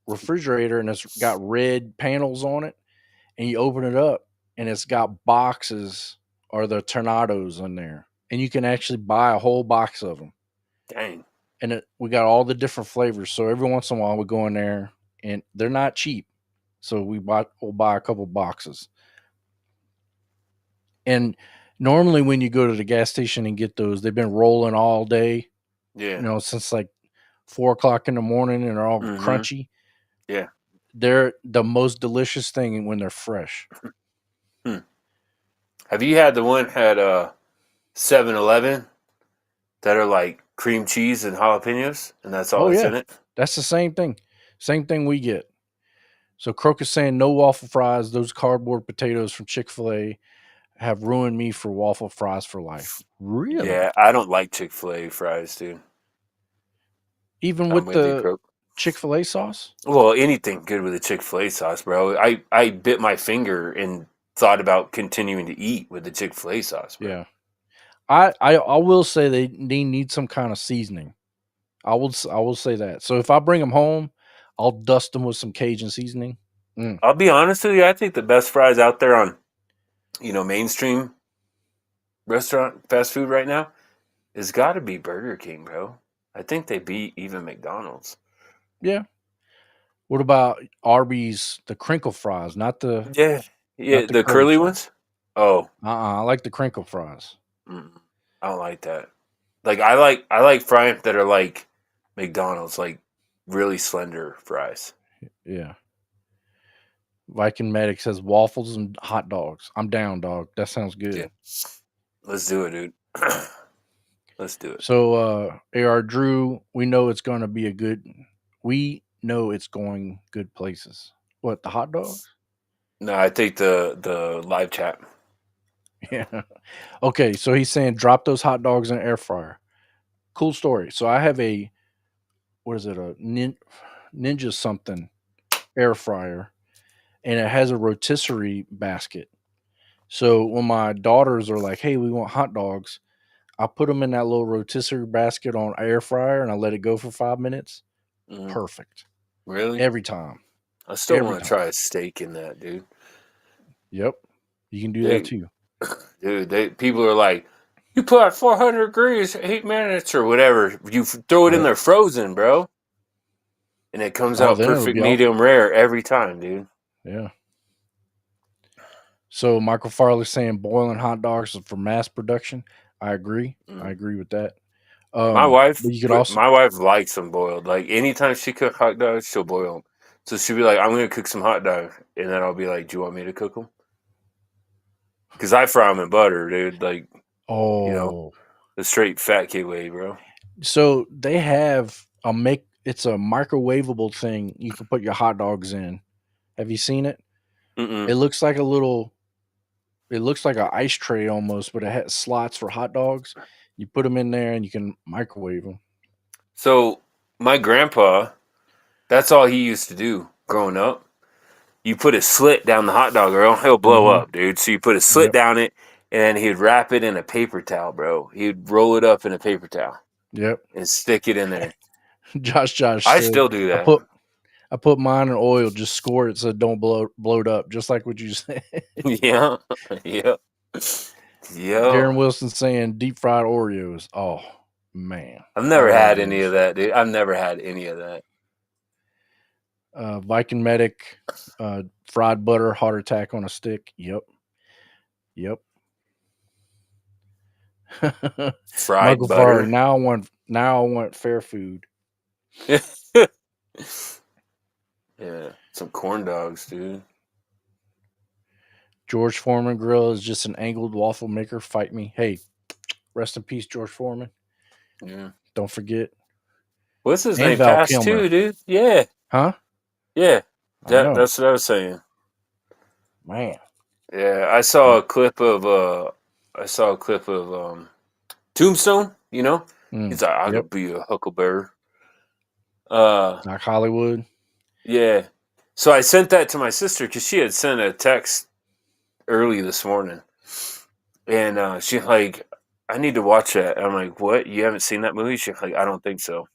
refrigerator and it's got red panels on it, and you open it up and it's got boxes or the tornadoes in there, and you can actually buy a whole box of them. Dang. And we got all the different flavors. So every once in a while we go in there, and they're not cheap. So we'll buy a couple boxes. And normally when you go to the gas station and get those, they've been rolling all day, Yeah. since like 4 o'clock in the morning, and they're all Mm-hmm. crunchy. Yeah. They're the most delicious thing when they're fresh. Hmm. Have you had the one at 7-Eleven that are like cream cheese and jalapenos, and that's all Oh that's yeah, in it? that's the same thing. Same thing we get. So Croak is saying no waffle fries. Those cardboard potatoes from Chick-fil-A have ruined me for waffle fries for life. Yeah, Really? I don't like Chick-fil-A fries, dude. Even I'm with with you, the Croak. Chick-fil-A sauce? Well, anything good with a Chick-fil-A sauce, bro. I bit my finger and thought about continuing to eat with the Chick-fil-A sauce, bro. Yeah. I will say they need some kind of seasoning. I will say that. So if I bring them home, I'll dust them with some Cajun seasoning. Mm, I'll be honest with you, I think the best fries out there on, mainstream restaurant fast food right now has got to be Burger King, bro. I think they beat even McDonald's. yeah. What about Arby's, the crinkle fries, not the Yeah. Yeah, not the the curly curly fries? ones? Oh, I like the crinkle fries. mm, I don't like that. Like I like fries that are like McDonald's, like really slender fries. Yeah. Viking Medic says waffles and hot dogs. I'm down, dog. That sounds Yeah. good. Let's do it, dude. Let's do it. So AR Drew, we know it's going good places. What, the hot dogs? No, I think the live chat. Yeah. Okay, so he's saying drop those hot dogs in an air fryer. Cool story. So I have a what is it, a ninja something air fryer, and it has a rotisserie basket. So when my daughters are like, "Hey, we want hot dogs," I put them in that little rotisserie basket on air fryer and I let it go for 5 minutes. Mm, Perfect. really? Every time. I still Every want to time. try a steak in that, dude. Yep. You can do that They, too. dude, people are like, you put at 400 degrees, 8 minutes or whatever. You throw it in Yep. there frozen, bro, and it comes Oh, out then it'll perfect be all medium rare every time, dude. yeah. So Michael Farley saying boiling hot dogs is for mass production. I agree. I Mm. agree with that. My wife, But you could also my wife likes them boiled. Like anytime she cook hot dogs, she'll boil them. So she'll be like, "I'm gonna cook some hot dogs," and then I'll be like, "Do you want me to cook them?" Because I fry them in butter, dude. Like you know, oh the straight fat kid way, bro. so they have a make it's a microwavable thing you can put your hot dogs in. Have you seen it? Mm-mm. It looks like a little it looks like an ice tray almost, but it has slots for hot dogs. You put them in there and you can microwave them. So my grandpa, that's all he used to do growing up. You put a slit down the hot dog grill, he'll blow Mm-hmm. up, dude. So you put a slit Yep. down it, and then he'd wrap it in a paper towel, bro. He'd roll it up in a paper towel Yep. and stick it in there. Josh I said still do I that. put I put mine in oil, just score it so it don't blow it up, just like what you said. Yeah, yeah, yeah. Darren Wilson saying deep fried Oreos. Oh man, I've I never love had any of those. that, dude. I've never had any of that. Viking Medic, fried butter, heart attack on a stick. Yep, yep. Fried Michael Farley. butter. Now I want fair food. Yeah, some corn dogs, dude. George Foreman grill is just an angled waffle maker. Fight me. Hey, rest in peace, George Foreman. Yeah. Don't forget. What's his And name? Val Passed Kilmer. too, dude. Yeah, Huh? yeah. I know. That's what I was saying. Man. Yeah, Uh, I saw a clip of Tombstone. He's like, I yep. could be a huckleberry. Uh, Doc Hollywood. yeah. So I sent that to my sister because she had sent a text early this morning, and she's like, I need to watch that. I'm like, what? You haven't seen that movie? She's like, I don't think so.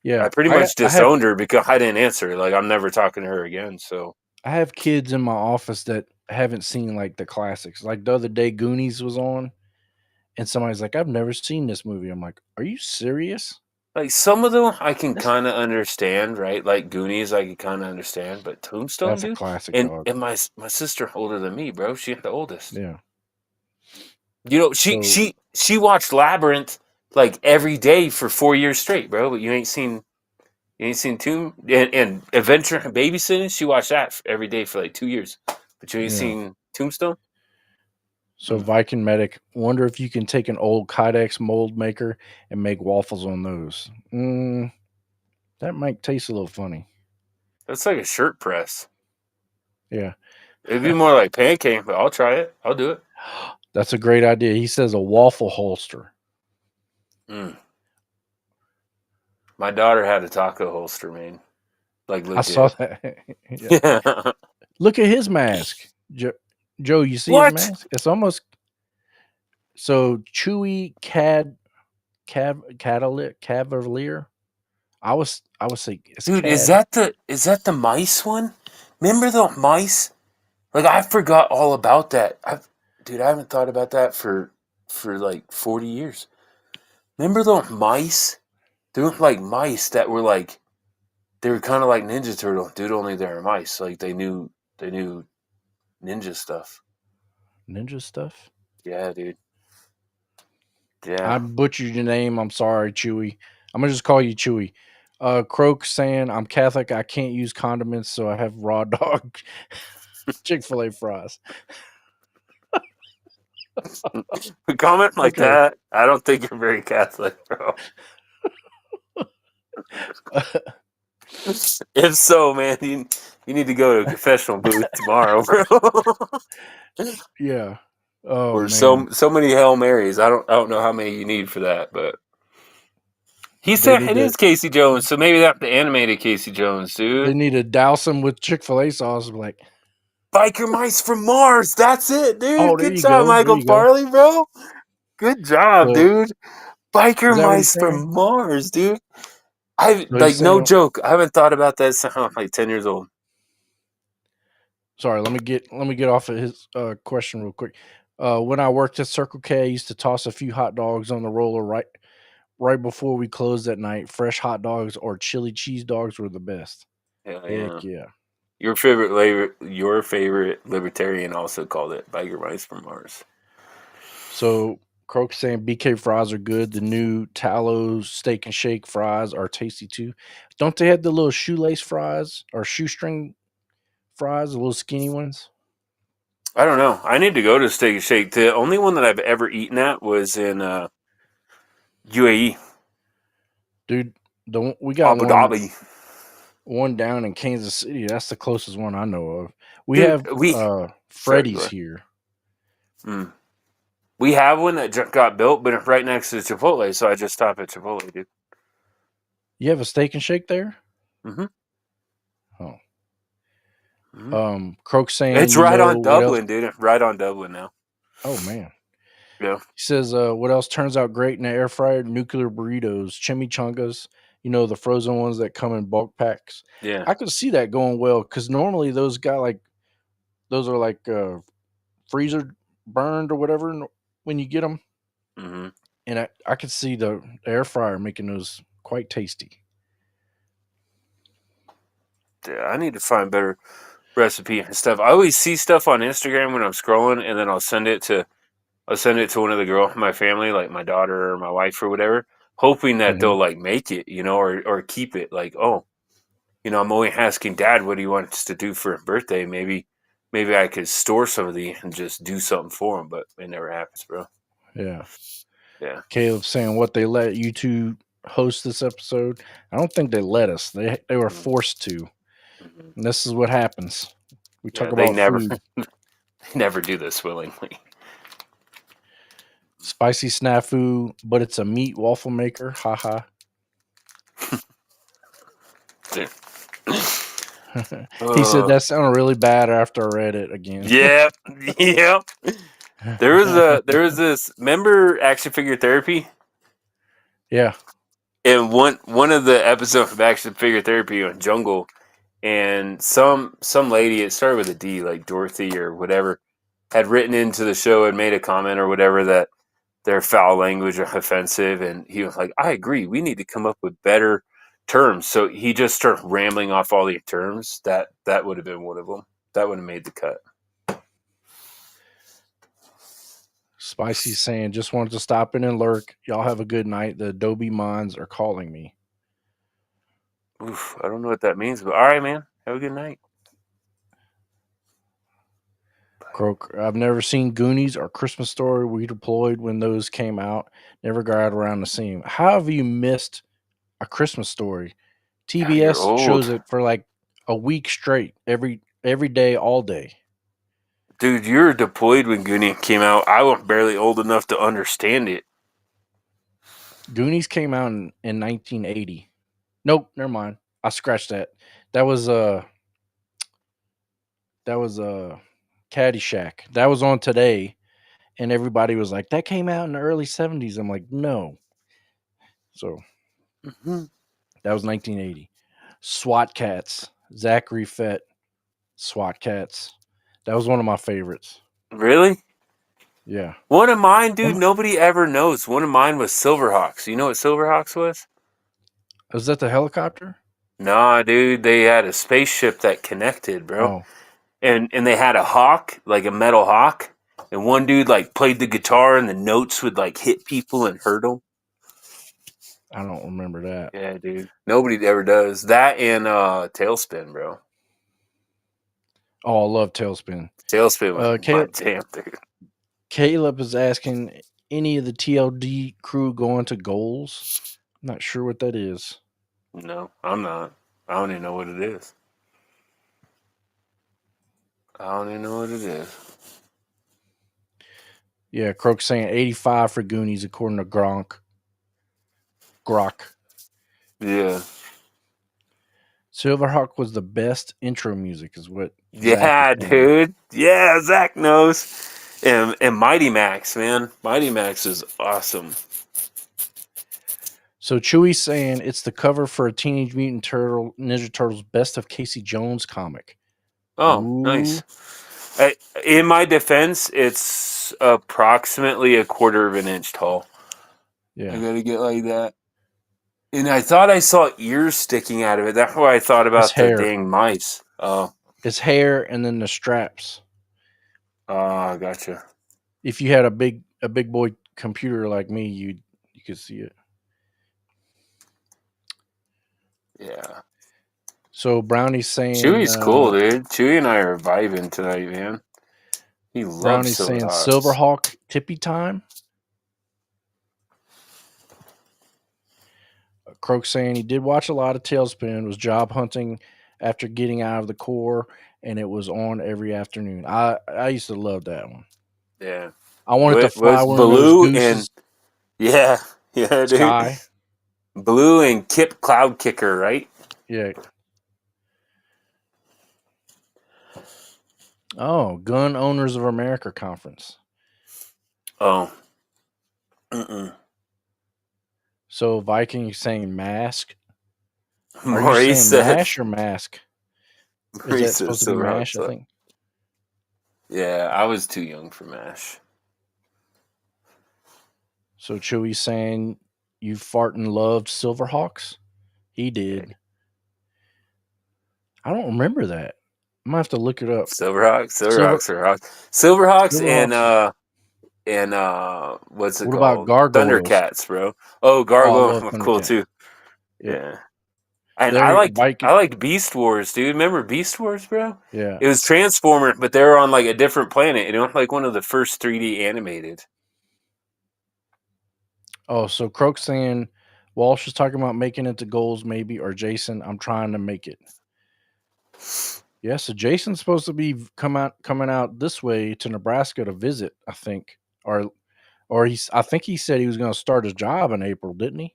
Yeah. I pretty I much I have disowned her because I didn't answer. Like, I'm never talking to her again. So, I have kids in my office that haven't seen like the classics. Like the other day, Goonies was on, and somebody's like, "I've never seen this movie." I'm like, "Are you serious?" like, some of them I can That's kind of understand, right? Like Goonies, I can kind of understand, but Tombstone, that's a dude, classic, and dog. my sister older than me, bro. She's the oldest. Yeah. She So she she watched Labyrinth like every day for 4 years straight, bro. But you ain't seen Tomb and Adventure and Babysitting. She watched that every day for like 2 years, but you ain't yeah. seen Tombstone. So Mm. Viking Medic. Wonder if you can take an old Kydex mold maker and make waffles on those. That might taste a little funny. That's like a shirt press. Yeah. It'd be more like pancake, but I'll try it. I'll do it. That's a great idea. He says a waffle holster. Mm. My daughter had a taco holster, man. Like I saw legit. that. Yeah. Look at his mask. Joe, you see his What? mask? It's almost so chewy cavalier. I was like it's Dude, is cad. that the mice one? Remember the mice? Like I forgot all about that. I haven't thought about that for like 40 years. Remember the mice? They were like mice that were like they were kind of like Ninja Turtle, dude, only they were mice. Like they knew ninja stuff. Ninja stuff. Yeah, dude. I Yeah. butchered your name. I'm sorry, Chewy. I'm gonna just call you Chewy. Croak saying I'm Catholic. I can't use condiments, so I have raw dog Chick-fil-A fries. A comment like Okay. that, I don't think you're very Catholic, bro. If so, man, you need to go to a confessional booth tomorrow, bro. Yeah. Oh Or man. so many Hail Marys. I don't know how many you need for that, but he They said need it to is Casey Jones, so maybe that's the animated Casey Jones, they dude. need to douse them with Chick-fil-A sauce. Like, Biker Mice from Mars. That's it, oh, dude. there Good you job, go. There Michael you go. Farley, bro. Good job, So dude. is Biker that what he's Mice saying? from Mars, dude. I So he's like no saying joke. I haven't thought about that since I'm like 10 years old. sorry, let me get off of his question real quick. When I worked at Circle K, I used to toss a few hot dogs on the roller right before we closed at night. Fresh hot dogs or chili cheese dogs were the best. Yeah, Heck yeah. yeah. Your favorite libertarian also called it Biker Mice from Mars. So Croak saying BK fries are good. The new tallow steak and shake fries are tasty too. Don't they have the little shoelace fries or shoestring fries, the little skinny ones? I don't know. I need to go to Steak and Shake. The only one that I've ever eaten at was in UAE, Dude, we got Abu Dhabi. one down in Kansas City. That's the closest one I know of. We Dude, have sorry, go Freddy's ahead. here. We have one that just got built, but it's right next to Chipotle, so I just stop at Chipotle, dude. You have a steak and shake there? Mm-hmm. Oh. Mm-hmm. Croak saying, It's you right know on what else? Dublin, dude. Right on Dublin now. Oh man. Yeah. He says, what else turns out great in the air fryer? Nuclear burritos, chimichangas, the frozen ones that come in bulk packs. Yeah. I could see that going well because normally those are like freezer burned or whatever when you get them. Mm-hmm. And I could see the air fryer making those quite tasty. Yeah, I need to find better recipe and stuff. I always see stuff on Instagram when I'm scrolling, and then I'll send it to one of the girls in my family, like my daughter or my wife or whatever, hoping that Mhm. they'll like make it, or keep it. Like, oh, I'm always asking Dad what he wants to do for a birthday. Maybe I could store some of these and just do something for him, but it never happens, bro. Yeah. Yeah. Caleb saying what they let you two host this episode. I don't think they let us. They were forced to. Mm-hmm. And this is what happens. We Yeah, talk they about never food. never do this willingly. Spicy snafu, but it's a meat waffle maker. Haha. He said that sounded really bad after I read it again. Yeah, yeah. There was this. Remember Action Figure Therapy? Yeah. And one of the episodes of Action Figure Therapy on Jungle, and some lady, it started with a D, like Dorothy or whatever, had written into the show and made a comment or whatever that their foul language or offensive, and he was like, "I agree. We need to come up with better terms." So he just started rambling off all the terms. That would have been one of them. That would have made the cut. Spicy saying, just wanted to stop in and lurk. Y'all have a good night. The Adobe Mines are calling me. Oof, I don't know what that means, but all right, man. Have a good night. Croak, I've never seen Goonies or Christmas Story. We deployed when those came out. Never got around to seeing them. How have you missed A Christmas Story? Yeah, you're TBS shows old. it for like a week straight, every day, all day. Dude, you were deployed when Goonie came out. I was barely old enough to understand it. Goonies came out in 1980. Nope, never mind. I scratched that. That was Caddyshack. That was on today, and everybody was like, "That came out in the early '70s." I'm like, "No." So Mm-hmm. that was 1980. SWAT Cats. Zachary Fett. SWAT Cats. That was one of my favorites. Really? Yeah. One of mine, dude, Was nobody ever knows. One of mine was Silverhawks. You know what Silverhawks was? that the helicopter? Nah, dude, they had a spaceship that connected, bro. Oh, And they had a hawk, like a metal hawk. And one dude like played the guitar and the notes would like hit people and hurt them. I don't remember that. Yeah, dude. Nobody ever does. That and Tailspin, bro. Oh, I love Tailspin. Tailspin was my Caleb, jam, dude. Caleb is asking any of the TLD crew going to goals. I'm not sure what that is. No, I'm not. I don't even know what it is. I don't even know what it is. Yeah, Croak's saying 85 for Goonies according to Grok. Yeah. Silverhawk was the best intro music, is what Zach is Yeah, saying. dude. Yeah, Zach knows. And Mighty Max, man. Mighty Max is awesome. So Chewie's saying it's the cover for a Teenage Mutant Ninja Turtles Best of Casey Jones comic. Oh, Ooh. nice. In my defense, it's approximately a quarter of an inch tall. Yeah. I gotta get like that. And I thought I saw ears sticking out of it. That's why I thought That's about the hair. dang mice. Oh. It's hair and then the straps. Oh, gotcha. If you had a big boy computer like me, you could see it. Yeah. So Brownie's saying Chewy's cool, dude. Chewy and I are vibing tonight, man. He loves Brownie's saying Silverhawks. Silverhawk tippy time. Croak saying he did watch a lot of Tailspin, was job hunting after getting out of the Corps, and it was on every afternoon. I used to love that one. Yeah. I wanted to fly What's one of those Blue and gooses yeah, yeah, dude. sky. Blue and Kip Cloud Kicker, right? Yeah. Oh, Gun Owners of America conference. Oh. Mm-mm. So Viking is saying mask. Are you Maurice saying said mash or mask? Is Maurice that said supposed to be mash? Silverhawks. I think. Yeah, I was too young for MASH. So Chewy's saying you fartin' loved Silverhawks. He Yeah. did. I don't remember that. I'm gonna have to look it up. Silver Silverhawks Silverhawks. and what's it What about called? gargoyles? Thundercats, bro. Oh, Oh, I Gargoyle love were cool Thundercat. too. Yeah, Yeah. And there I Viking. liked Beast Wars, dude. Remember Beast Wars, bro? Yeah. It was Transformer, but they were on like a different planet. It was like one of the first 3D animated. Oh, so Croak saying Walsh is talking about making it to goals, maybe, or Jason. I'm trying to make it. Yeah, so Jason's supposed to be coming out this way to Nebraska to visit. I think, or he's. I think he said he was going to start his job in April, didn't he?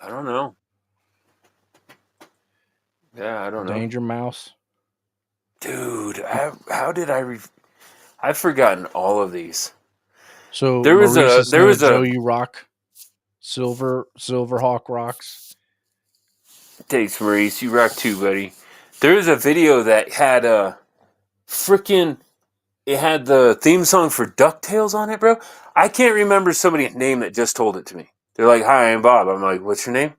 I don't know. Yeah, I don't know. Danger Mouse. Dude, how did I've forgotten all of these. So There was Maurice a is there saying was Joe, a you rock. Silverhawk rocks. thanks, Maurice. You rock too, buddy. There was a video that had a freaking it had the theme song for DuckTales on it, bro. I can't remember somebody's name that just told it to me. They're like, "Hi, I'm Bob." I'm like, "What's your name?"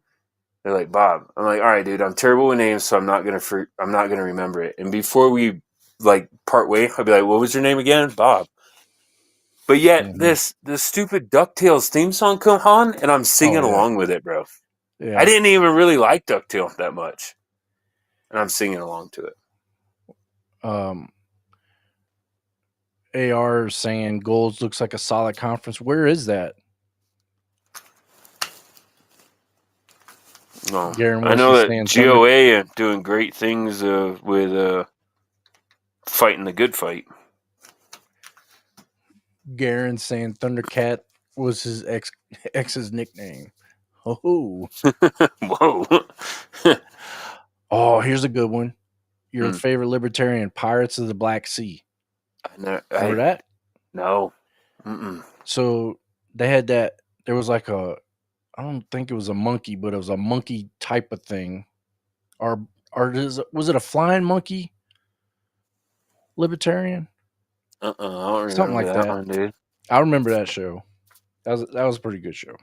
They're like, "Bob." I'm like, "All right, dude. I'm terrible with names, so I'm not gonna remember it." And before we like part way, I'll be like, "What was your name again?" Bob. But yet Mm-hmm. this stupid DuckTales theme song come on, and I'm Oh singing yeah, along with it, bro. I yeah. didn't even really like DuckTales that much, and I'm singing along to it. Um, AR saying goals looks like a solid conference. Where is that? No, Garen I know Wilson's that saying Thunder. GOA are doing great things with fighting the good fight. Garen saying Thundercat was his ex's nickname. Oh, Whoa. oh, here's a good one. Your Hmm. favorite libertarian, Pirates of the Black Sea. Remember that? No. Mm-mm. So they had that. There was like a. I don't think it was a monkey, but it was a monkey type of thing. Was it a flying monkey libertarian? I don't Something remember like that that. one, dude. I remember that show. That was a pretty good show.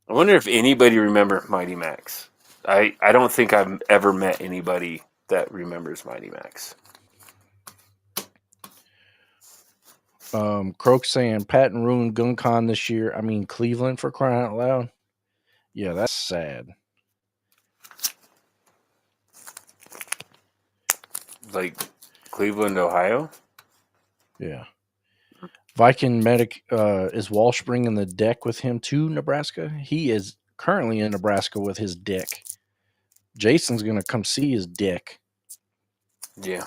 I wonder if anybody remembers Mighty Max. I don't think I've ever met anybody that remembers Mighty Max. Croak saying Patton ruined GunCon this year. I mean Cleveland, for crying out loud. Yeah, that's sad. Like Cleveland, Ohio? Yeah. Viking Medic is Walsh bringing the deck with him to Nebraska? He is currently in Nebraska with his deck. Jason's going to come see his deck. Yeah.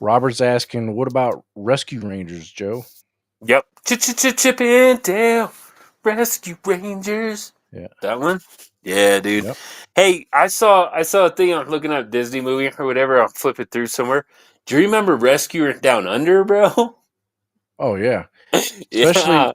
Robert's asking, what about Rescue Rangers, Joe? Yep. Chip and Dale Rescue Rangers. Yeah. That one? Yeah, dude. Yep. Hey, I saw a thing. I'm looking at a Disney movie or whatever. I'll flip it through somewhere. Do you remember Rescue Down Under, bro? Oh yeah. Yeah. Especially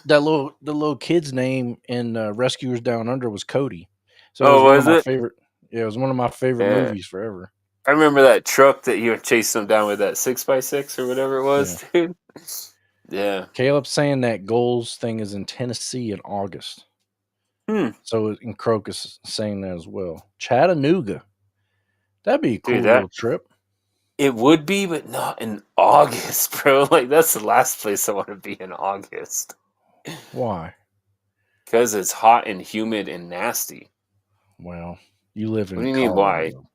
the little kid's name in Rescuers Down Under was Cody. So it was Oh, one of was my it? favorite. Yeah, it was one of my favorite Yeah. movies forever. I remember that truck that you chased them down with that 6x6 or whatever it Yeah. was, dude. Yeah. Caleb's saying that goals thing is in Tennessee in August. Hmm. So in Crocus saying that as well. Chattanooga. That'd be a cool Dude, little trip. it would be, but not in August, bro. Like that's the last place I want to be in August. Why? Because it's hot and humid and nasty. Well, you live What in do you mean why? Colorado.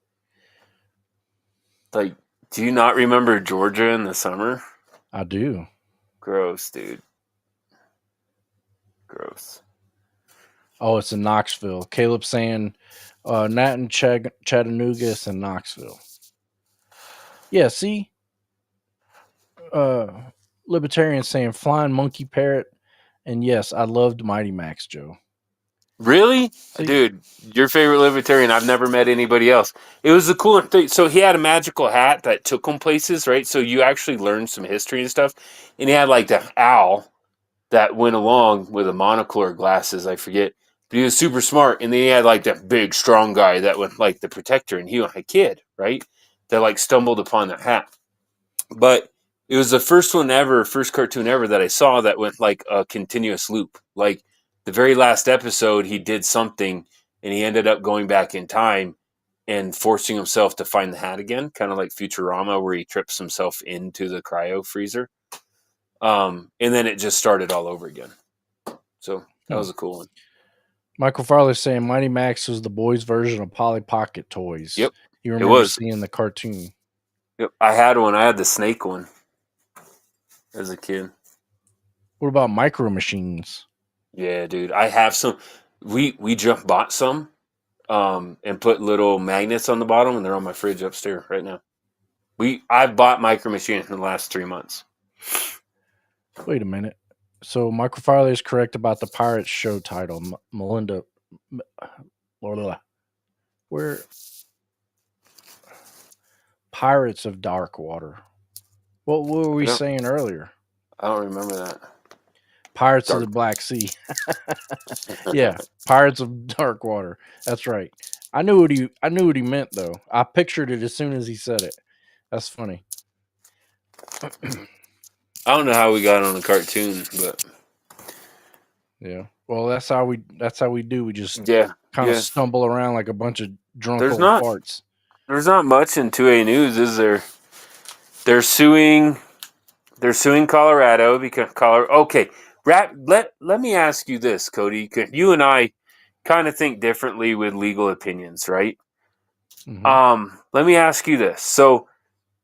Like, do you not remember Georgia in the summer? I do. Gross, dude. Gross. Oh, it's in Knoxville. Caleb saying Nat and Chattanooga is in Knoxville. Yeah, see? Libertarian saying flying monkey parrot. And yes, I loved Mighty Max, Joe. Really? See? Dude, your favorite libertarian. I've never met anybody else. It was the cool thing. So he had a magical hat that took him places, right? So you actually learned some history and stuff. And he had like the owl that went along with a monocle or glasses, I forget. But he was super smart. And then he had like that big, strong guy that was like the protector. And he was a kid, right? That like stumbled upon that hat. But it was the first one ever, first cartoon ever that I saw that went like a continuous loop. Like the very last episode, he did something and he ended up going back in time and forcing himself to find the hat again, kind of like Futurama, where he trips himself into the cryo freezer. And then it just started all over again. So that was a cool one. Michael Farley saying Mighty Max was the boys' version of Polly Pocket toys. Yep, He it remembers was. seeing the cartoon. Yep, I had one. I had the snake one as a kid. What about Micro Machines? Yeah, dude. I have some. We just bought some and put little magnets on the bottom, and they're on my fridge upstairs right now. I've bought Micro Machines in the last 3 months. Wait a minute. So Michael Farley is correct about the Pirates show title. Melinda, where Pirates of Dark Water. What were we saying earlier? I don't remember that. Pirates of the Black Sea. Yeah, Pirates of Dark Water. That's right. I knew what he meant though. I pictured it as soon as he said it. That's funny. I don't know how we got on the cartoon, but yeah. Well, that's how we do. We just kind of stumble around like a bunch of drunk old farts. There's not much in 2A news, is there? They're suing Colorado because Colorado. Okay, let me ask you this, Cody. You and I kind of think differently with legal opinions, right? Mm-hmm. Let me ask you this. So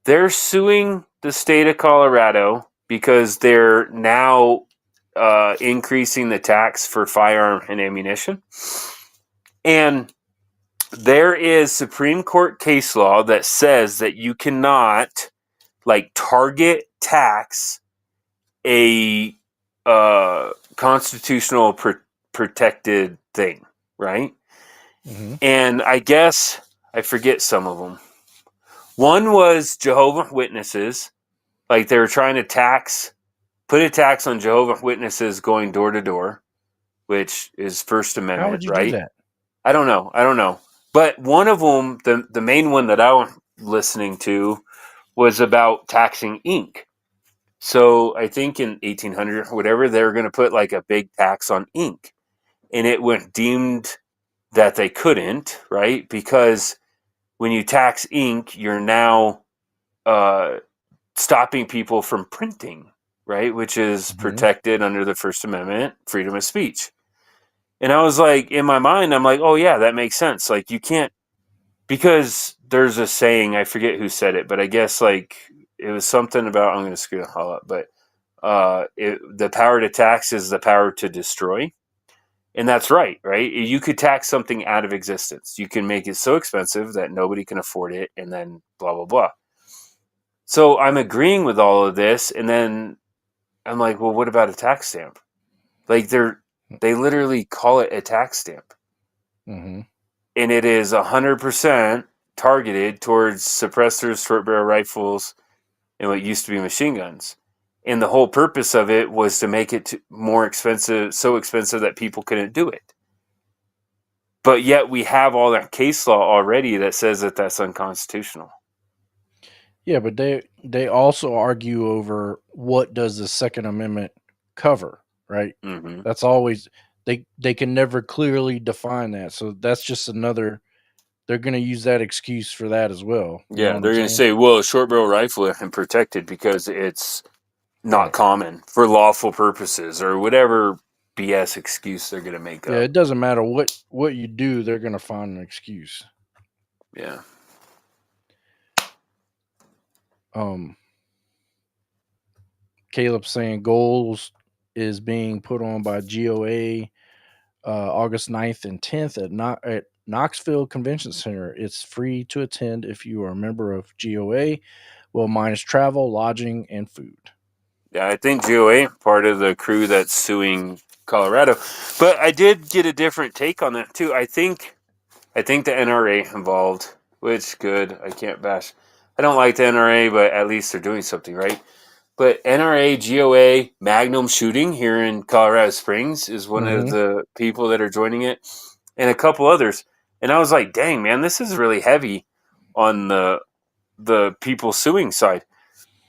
they're suing the state of Colorado because they're now increasing the tax for firearm and ammunition. And there is Supreme Court case law that says that you cannot target tax a constitutional protected thing, right? Mm-hmm. And I guess I forget some of them. One was Jehovah's Witnesses. Like they were trying to put a tax on Jehovah's Witnesses going door to door, which is First Amendment, how would you right? do that? I don't know. But one of them, the main one that I was listening to, was about taxing ink. So I think in 1800 or whatever, they were going to put like a big tax on ink. And it was deemed that they couldn't, right? Because when you tax ink, you're now stopping people from printing, right? Which is protected under the First Amendment, freedom of speech. And I was like, in my mind, I'm like, oh yeah, that makes sense. Like you can't, because there's a saying, I forget who said it, but I guess like it was something about, I'm going to screw it all up, but the power to tax is the power to destroy. And that's right? You could tax something out of existence. You can make it so expensive that nobody can afford it, and then blah, blah, blah. So I'm agreeing with all of this, and then I'm like, well, what about a tax stamp? Like they literally call it a tax stamp. Mm-hmm. And it is 100% targeted towards suppressors, short barrel rifles, and what used to be machine guns. And the whole purpose of it was to make it more expensive, so expensive that people couldn't do it. But yet we have all that case law already that says that that's unconstitutional. Yeah, but they also argue over what does the Second Amendment cover, right? Mm-hmm. That's always they can never clearly define that. So that's just another they're going to use that excuse for that as well. You know Yeah, what I'm they're going to saying? say, well, a short barrel rifle isn't protected because it's not Right. common for lawful purposes or whatever BS excuse they're going to make Yeah, up. it doesn't matter what you do, they're going to find an excuse. Yeah. Um Caleb saying goals is being put on by GOA August 9th and 10th at Knoxville Convention Center. It's free to attend if you are a member of GOA. Well, minus travel, lodging, and food. Yeah, I think GOA part of the crew that's suing Colorado. But I did get a different take on that too. I think the NRA involved, which good. I can't bash. I don't like the NRA, but at least they're doing something right. But NRA GOA Magnum shooting here in Colorado Springs is one of Mm-hmm. the people that are joining it, and a couple others. And I was like, dang man, this is really heavy on the people suing side.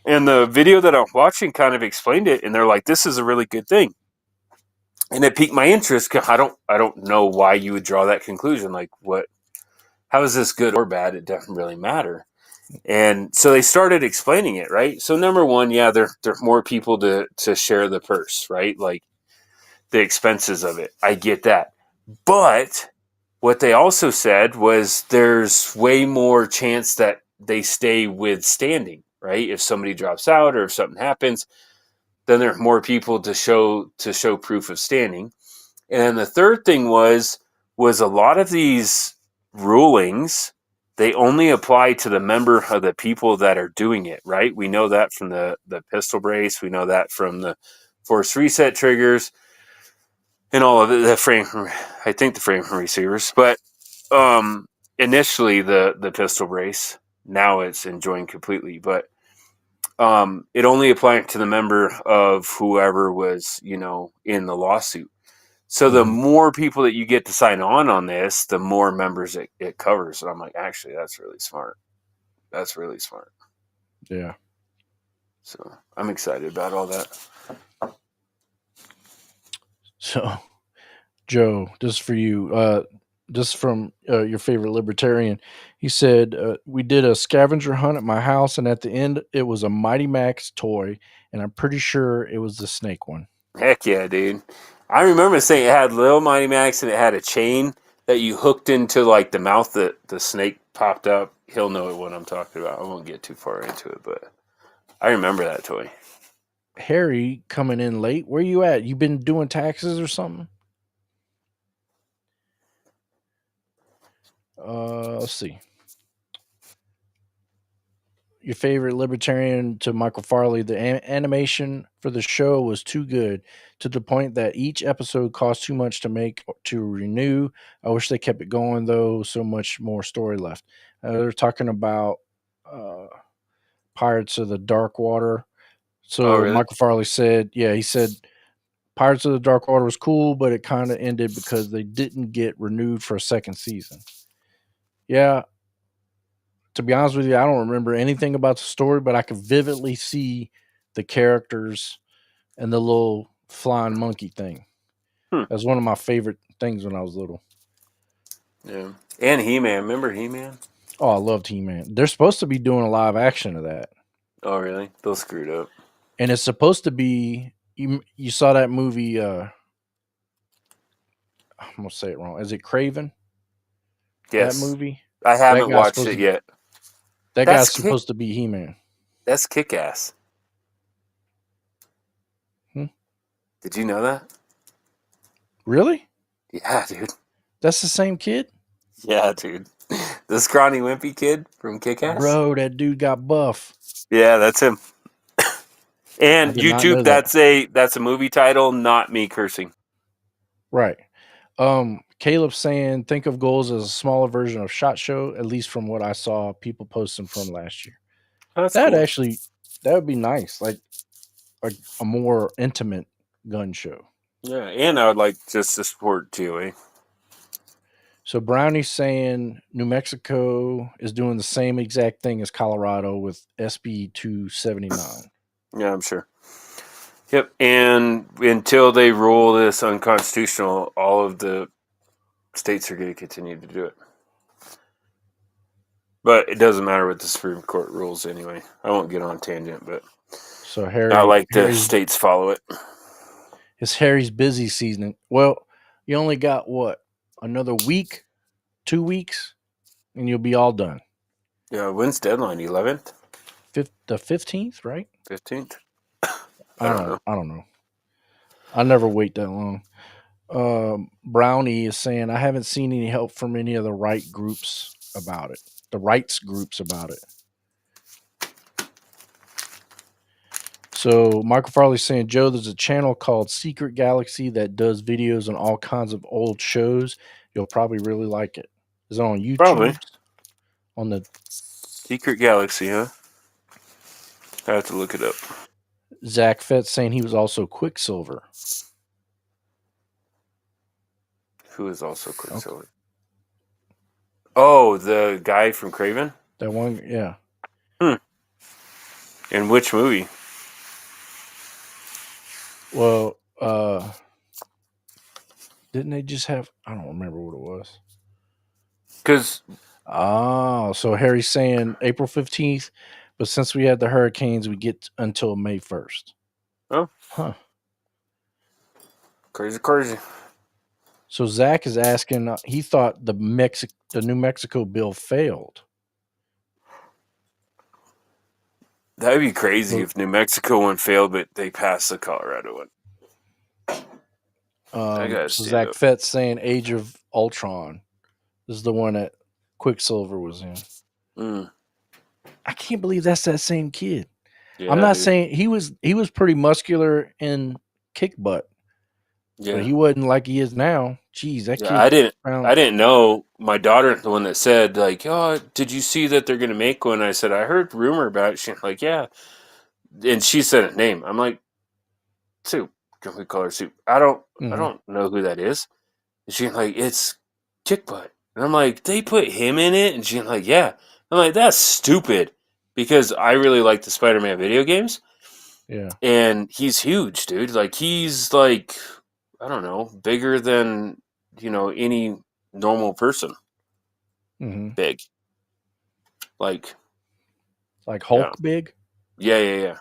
And the video that I'm watching kind of explained it, and they're like, this is a really good thing. And it piqued my interest because I don't know why you would draw that conclusion. Like what how is this good or bad? It doesn't really matter. And so they started explaining it, right? So number one, yeah, there are more people to share the purse, right? Like the expenses of it. I get that. But what they also said was there's way more chance that they stay withstanding, right? If somebody drops out or if something happens, then there are more people to show proof of standing. And then the third thing was a lot of these rulings they only apply to the member of the people that are doing it, right? We know that from the pistol brace, we know that from the force reset triggers and all of it, the frame I think the frame receivers, but initially the pistol brace, now it's enjoined completely, but it only applied to the member of whoever was, in the lawsuit. So the Mm-hmm. more people that you get to sign on this, the more members it covers. And I'm like, actually, that's really smart. That's really smart. Yeah. So I'm excited about all that. So, Joe, this is for you. This from your favorite libertarian. He said, we did a scavenger hunt at my house, and at the end, it was a Mighty Max toy, and I'm pretty sure it was the snake one. Heck yeah, dude. I remember saying it had little Mighty Max and it had a chain that you hooked into like the mouth that the snake popped up. He'll know what I'm talking about. I won't get too far into it, but I remember that toy. Harry coming in late. Where you at? You been doing taxes or something? Let's see. Your favorite libertarian to Michael Farley. The animation for the show was too good to the point that each episode cost too much to make to renew. I wish they kept it going though. So much more story left. They're talking about uh, Pirates of the Dark Water. Oh, So really? Michael Farley said, yeah, he said Pirates of the Dark Water was cool, but it kind of ended because they didn't get renewed for a second season. Yeah, to be honest with you, I don't remember anything about the story, but I could vividly see the characters and the little flying monkey thing. Hmm. That's one of my favorite things when I was little. Yeah. And He-Man. Remember He-Man? Oh, I loved He-Man. They're supposed to be doing a live action of that, Oh, really? They'll screw it up. and it's supposed to be. You saw that movie? I'm gonna say it wrong. Is it Craven? That Yes. movie. I That haven't guy's watched supposed it to. yet. That That's guy's kick. supposed to be He-Man. That's kick-ass. Hmm? Did you know that? Really? Yeah, dude. That's the same kid, Yeah, dude. The scrawny wimpy kid from Kick-Ass? bro. That dude got buff. Yeah, that's him. I And did not know YouTube, that. that's a movie title, not me cursing. Right. Caleb saying think of goals as a smaller version of Shot Show, at least from what I saw people posting from last year. That's That cool. actually that would be nice, like a more intimate gun show. Yeah, and I would like just to support GOA. So Brownie's saying New Mexico is doing the same exact thing as Colorado with SB 279. Yeah, I'm sure. Yep. And until they rule this unconstitutional, all of the states are going to continue to do it. But it doesn't matter what the Supreme Court rules anyway. I won't get on tangent, but So not like the Harry's states follow it. it's Harry's busy season. Well, you only got what, another week, 2 weeks, and you'll be all done. Yeah, when's deadline? 11th, The 15th, right? 15th. I don't know. I don't know. I never wait that long. Brownie is saying I haven't seen any help from any of the right groups about it. The rights groups about it. So Michael Farley's saying, Joe, there's a channel called Secret Galaxy that does videos on all kinds of old shows. You'll probably really like it. Is it on Probably YouTube? On the Secret Galaxy, huh? I have to look it up. Zach Fett saying he was also Quicksilver. Who is also Quicksilver? Okay. Oh, the guy from Craven? That one, yeah. In which movie? Well, didn't they just have? I don't remember what it was. Because So Harry's saying April 15th, but since we had the hurricanes, we get until May 1st. Oh, huh? Crazy. So Zach is asking. He thought the New Mexico bill failed. That'd be crazy if New Mexico one failed, but they passed the Colorado one. So Zach Fett's saying Age of Ultron. This is the one that Quicksilver was in. I can't believe that's that same kid. Yeah, I'm not saying he was pretty muscular in Kick Butt. Yeah. But he wasn't like he is now. Jeez, that kid. I didn't know. My daughter, the one that said, like, oh, did you see that they're going to make one? I said, I heard rumor about it. She's like, yeah. And she said a name. I'm like, Soup. Can we call her Soup? I don't know who that is. And she's like, it's Kick Butt. And I'm like, they put him in it? And she's like, yeah. I'm like, that's stupid. Because I really like the Spider-Man video games. Yeah. And he's huge, dude. Like, he's like, I don't know, bigger than, any normal person. Big. Like Hulk big? Yeah.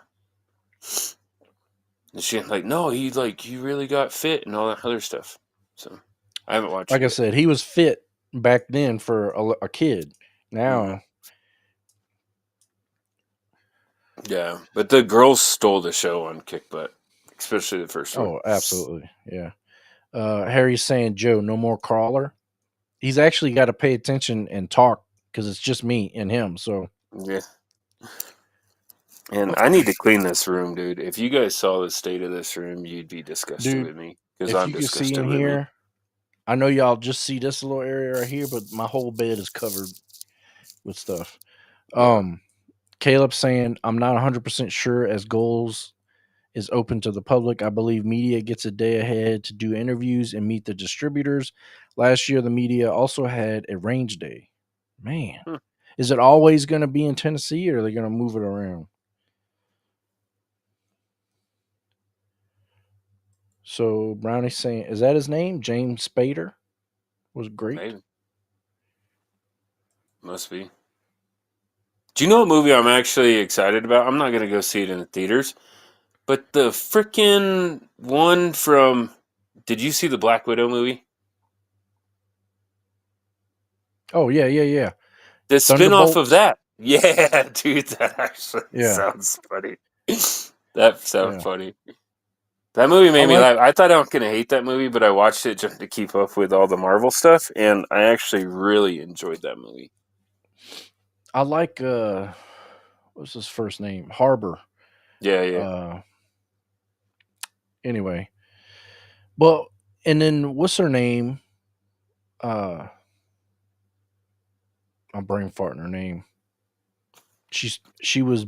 And she's like, no, he really got fit and all that other stuff. So I haven't watched Like I said, he was fit back then for a kid. Now. Yeah, but the girls stole the show on Kick Butt, especially the first one. Oh, absolutely. Yeah. Harry's saying, Joe, no more crawler. He's actually got to pay attention and talk because it's just me and him. So yeah. And I need to clean this room, dude. If you guys saw the state of this room, you'd be disgusted with me because I'm disgusted with me. I know y'all just see this little area right here, but my whole bed is covered with stuff. Yeah. Caleb saying, I'm not 100% sure as goals is open to the public. I believe media gets a day ahead to do interviews and meet the distributors. Last year, the media also had a range day. Man, is it always going to be in Tennessee or are they going to move it around? So Brownie's saying, is that his name? James Spader was great. Maybe. Must be. Do you know what movie I'm actually excited about? I'm not going to go see it in the theaters, but the freaking one from. Did you see the Black Widow movie? Oh, yeah. The spinoff of that. Yeah, dude, that actually sounds funny. That sounds funny. That movie made me laugh. I thought I was going to hate that movie, but I watched it just to keep up with all the Marvel stuff, and I actually really enjoyed that movie. I like, what's his first name? Harbor. Yeah. Anyway. Well, and then what's her name? I'm brain farting her name. She was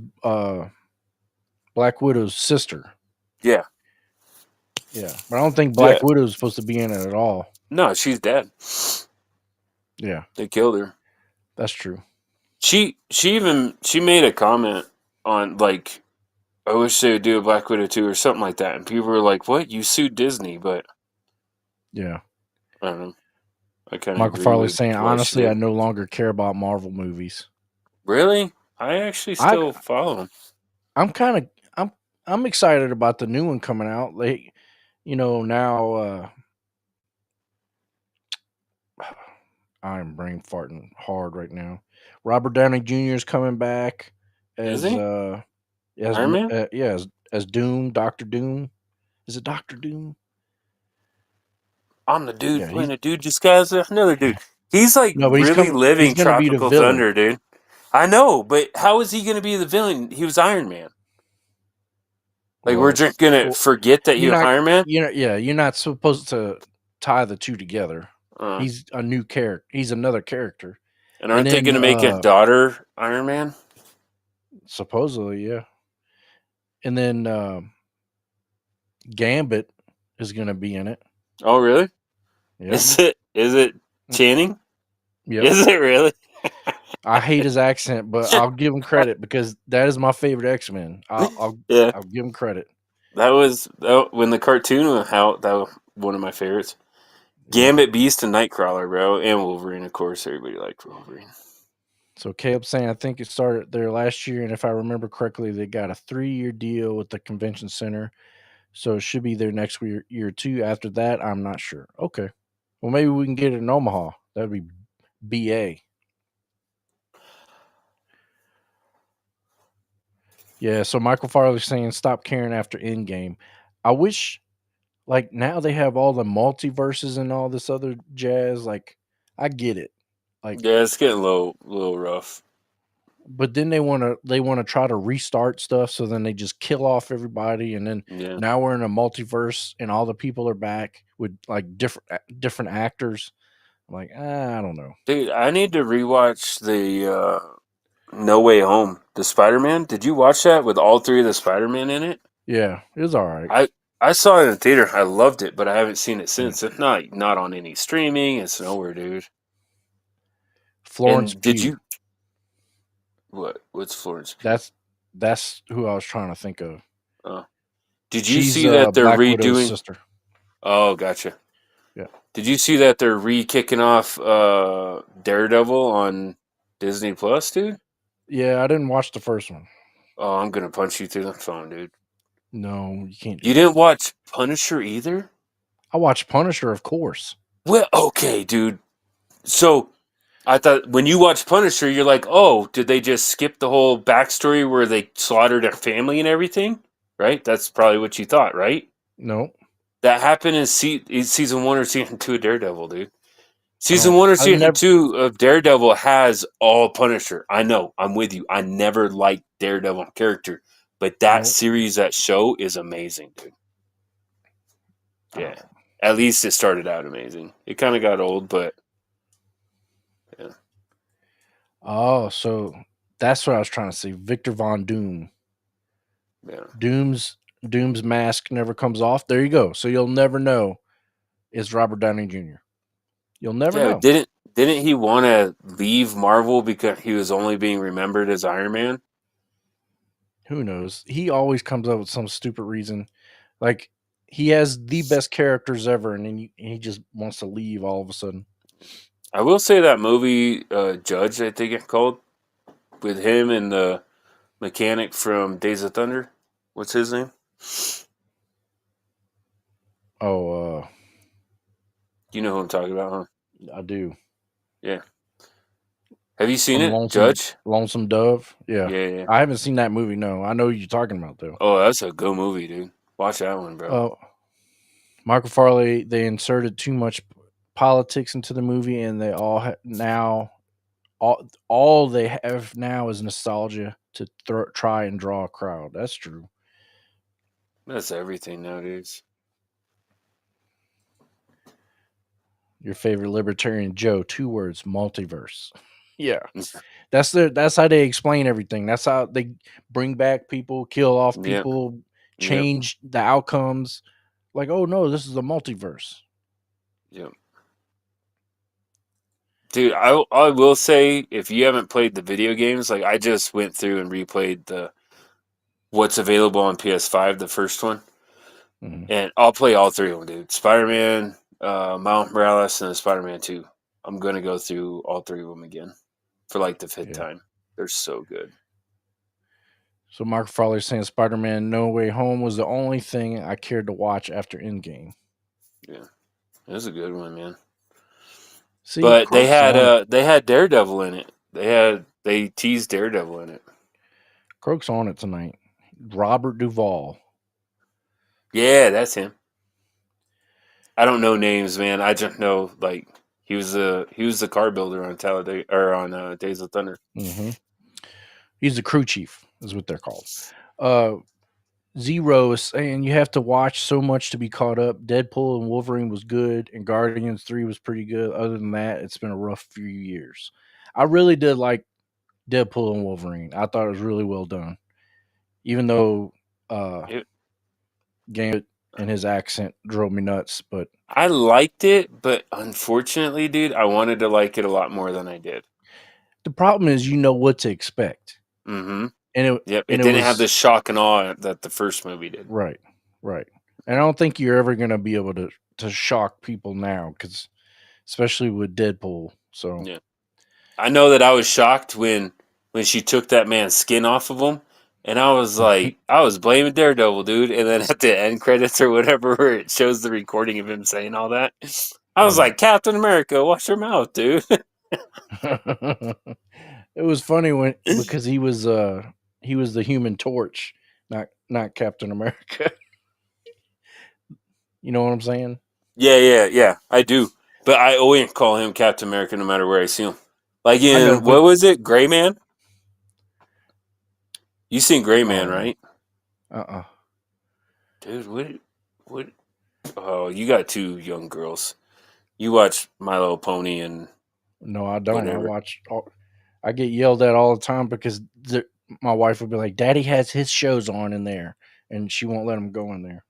Black Widow's sister. Yeah. Yeah. But I don't think Black Widow is supposed to be in it at all. No, she's dead. Yeah. They killed her. That's true. She made a comment on, like, I wish they would do a Black Widow 2 or something like that. And people were like, what? You sued Disney, but... Yeah. I don't know. I kind of Michael Farley's saying, honestly, I no longer care about Marvel movies. Really? I actually I still follow him. I'm kind of I'm excited about the new one coming out. Like, now I'm brain farting hard right now. Robert Downey Jr. is coming back Is as he as Iron Man? yeah, as Doom, Doctor Doom. Is it Doctor Doom? I'm the dude Yeah, playing he's a dude disguised as another dude. He's like no, but really he's living gonna be the Tropical villain. Thunder, dude. I know, but how is he going to be the villain? He was Iron Man. Like we're Well, just gonna well, forget that he you're was not Iron Man? you're not supposed to tie the two together. Uh, He's a new character. He's another character. and And aren't they then gonna make his daughter Iron Man? supposedly, yeah. And then Gambit is going to be in it. Oh, really? Yep. Is it Channing? Yep. Is it really? I hate his accent, but I'll give him credit because that is my favorite X-Men. Yeah, I'll give him credit. when the cartoon went out. That was one of my favorites. Yeah. Gambit, Beast, and Nightcrawler, bro, and Wolverine. Of course, everybody liked Wolverine. So Caleb saying I think it started there last year, and if I remember correctly, they got a 3-year deal with the convention center, so it should be there next year too. After that, I'm not sure. Okay, well maybe we can get it in Omaha. That'd be BA. Yeah. So Michael Farley's saying stop caring after Endgame. I wish like now they have all the multiverses and all this other jazz. Like I get it. Like Yeah, it's getting little rough. but then they want to try to restart stuff so then they just kill off everybody and then Yeah, now we're in a multiverse and all the people are back with like different actors. I'm like, I don't know. dude, I need to rewatch the No Way Home, the Spider Man. Did you watch that with all three of the Spider Man in it? Yeah, it was all right. I saw it in the theater. I loved it, but I haven't seen it Mm. since. It's not on any streaming. It's nowhere, dude. Florence And did Pugh. you what's Florence Pugh? That's that's who I was trying to think of. Oh, did you She's see that they're Black Widow's redoing? sister. Oh, gotcha. Yeah. Did you see that they're re-kicking off Daredevil on Disney Plus, dude? Yeah, I didn't watch the first one. Oh, I'm gonna punch you through the phone, dude. No, you can't do You that. didn't watch Punisher either? I watched Punisher, of course. Well, okay, dude. So I thought when you watch Punisher, you're like, oh, did they just skip the whole backstory where they slaughtered their family and everything? Right? That's probably what you thought, right? No, That happened in season 1 or season 2 of Daredevil, dude. I Season don't. 1 or I've season never. 2 of Daredevil has all Punisher. I know, I'm with you. I never liked Daredevil character, but that No, series, that show is amazing, dude. I Yeah. don't. At least it started out amazing. It kind of got old, but yeah. Oh, so that's what I was trying to say. Victor Von Doom. Yeah. Doom's mask never comes off. There you go. So you'll never know it's Robert Downey Jr. You'll never Yeah, know. didn't he want to leave Marvel because he was only being remembered as Iron Man? Who knows? He always comes up with some stupid reason. Like he has the best characters ever, and then he just wants to leave all of a sudden. I will say that movie Judge, I think it's called, with him and the mechanic from Days of Thunder. What's his name? Oh, You know who I'm talking about, huh? I do. Yeah. Have you seen From it, Judge? Lonesome Dove. Yeah, Yeah, yeah. I haven't seen that movie. No, I know who you're talking about though. Oh, that's a good movie, dude. Watch that one, bro. Michael Farley, they inserted too much politics into the movie, and they now all they have now is nostalgia to try and draw a crowd. That's true. That's everything nowadays. Your favorite libertarian Joe, 2 words, multiverse. Yeah, that's how they explain everything. That's how they bring back people, kill off Yep, people, yep, change the outcomes. Like, oh no, this is a multiverse. yep. Dude, I will say if you haven't played the video games, like I just went through and replayed the what's available on PS5, the first one, Mhm. and I'll play all three of them, dude. Spider Man, Miles Morales, and Spider Man 2. I'm gonna go through all three of them again for like the fifth Yeah. time. They're so good. So Mark Frawley saying Spider-Man No Way Home was the only thing I cared to watch after Endgame. Yeah, it was a good one, man. See, But Croak's on it. they had Daredevil in it. They teased Daredevil in it. Croak's on it tonight. Robert Duvall. Yeah, that's him. I don't know names, man. I just know like he was the car builder on Talladega or on Days of Thunder. Mm-hmm. He's the crew chief, is what they're called. Zero is saying you have to watch so much to be caught up. Deadpool and Wolverine was good, and Guardians 3 was pretty good. Other than that, it's been a rough few years. I really did like Deadpool and Wolverine. I thought it was really well done. Even though It, Gambit and his accent drove me nuts, but I liked it, but unfortunately, dude, I wanted to like it a lot more than I did. the problem is you know what to expect. Mm-hmm. And it Yep, and it it didn't have was the shock and awe that the first movie did. right. Right. And I don't think you're ever going to be able to shock people now cuz especially with Deadpool. So Yeah, I know that I was shocked when she took that man's skin off of him, and I was like, I was blaming Daredevil, dude. And then at the end credits or whatever, where it shows the recording of him saying all that, I I was know. like, Captain America, watch your mouth, dude. It was funny when because he was the Human Torch, not Captain America. You know what I'm saying? Yeah, I do. But I always call him Captain America no matter where I see him. Like I know, in but what was it, Gray Man? You seen Gray Man, oh, right? uh-uh. Dude, what? Oh, you got two young girls. You watch My Little Pony and No, I don't. whatever. I get yelled at all the time because my wife would be like, "Daddy has his shows on in there," and she won't let him go in there.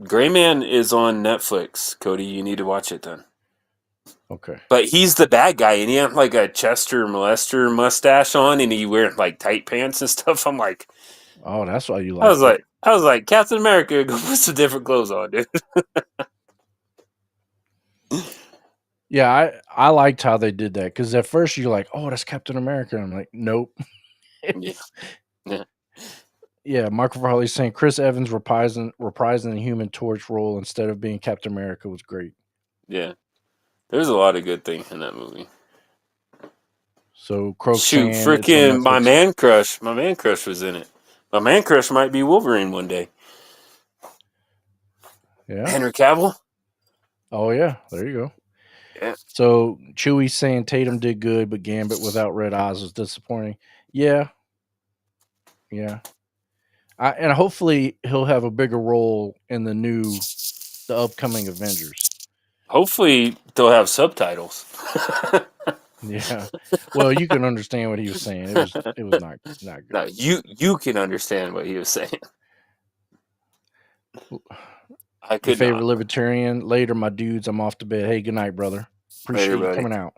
Gray Man is on Netflix. Cody, you need to watch it then. Okay. But he's the bad guy, and he had like a Chester molester mustache on, and he wearing like tight pants and stuff. I'm like, Oh, that's why you liked it. I was like, Captain America, go put some different clothes on, dude. Yeah, I liked how they did that because at first you're like, "Oh, that's Captain America." And I'm like, "Nope." Yeah, yeah, Yeah, Michael Farley's saying Chris Evans reprising the Human Torch role instead of being Captain America was great. yeah. There's a lot of good things in that movie. So Croak Shoot, saying it's on freaking Netflix. my man crush was in it. My man crush might be Wolverine one day. Yeah. Henry Cavill. Oh yeah. There you go. Yeah. So Chewy's saying Tatum did good, but Gambit without red eyes was disappointing. Yeah. Yeah. And hopefully he'll have a bigger role in the upcoming Avengers. Hopefully they'll have subtitles. Yeah. Well, you can understand what he was saying. It was not No, good. you can understand what he was saying. I Your could favorite not. libertarian. Later, my dudes. I'm off to bed. Hey, good night, brother. Later, Appreciate you buddy. coming out.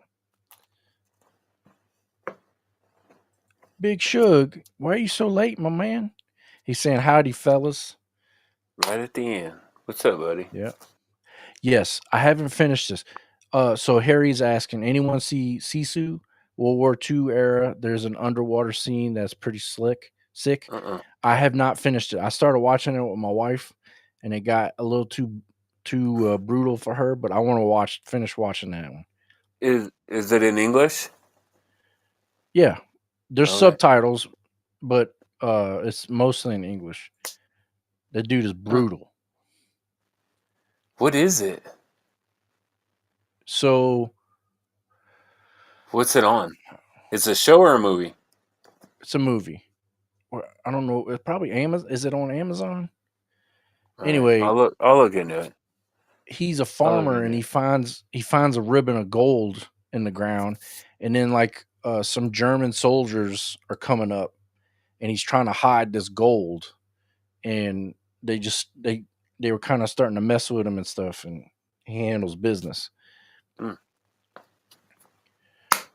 Big Shug, why are you so late, my man? He's saying howdy, fellas. Right at the end. What's up, buddy? Yeah. Yes, I haven't finished this. So Harry's asking, anyone see Sisu? World War II era. There's an underwater scene that's pretty sick. Uh-uh. I have not finished it. I started watching it with my wife, and it got a little too brutal for her. But I want to finish watching that one. Is it in English? Yeah, there's Okay. subtitles, but it's mostly in English. That dude is Huh. brutal. What is it? So What's it on? It's a show or a movie? it's a movie. I don't know. It's probably Amazon. Is it on Amazon? All right. Anyway, I'll look into it. he's a I'll look farmer and into he it. finds a ribbon of gold in the ground, and then like some German soldiers are coming up, and he's trying to hide this gold, and they were kind of starting to mess with him and stuff, and he handles business.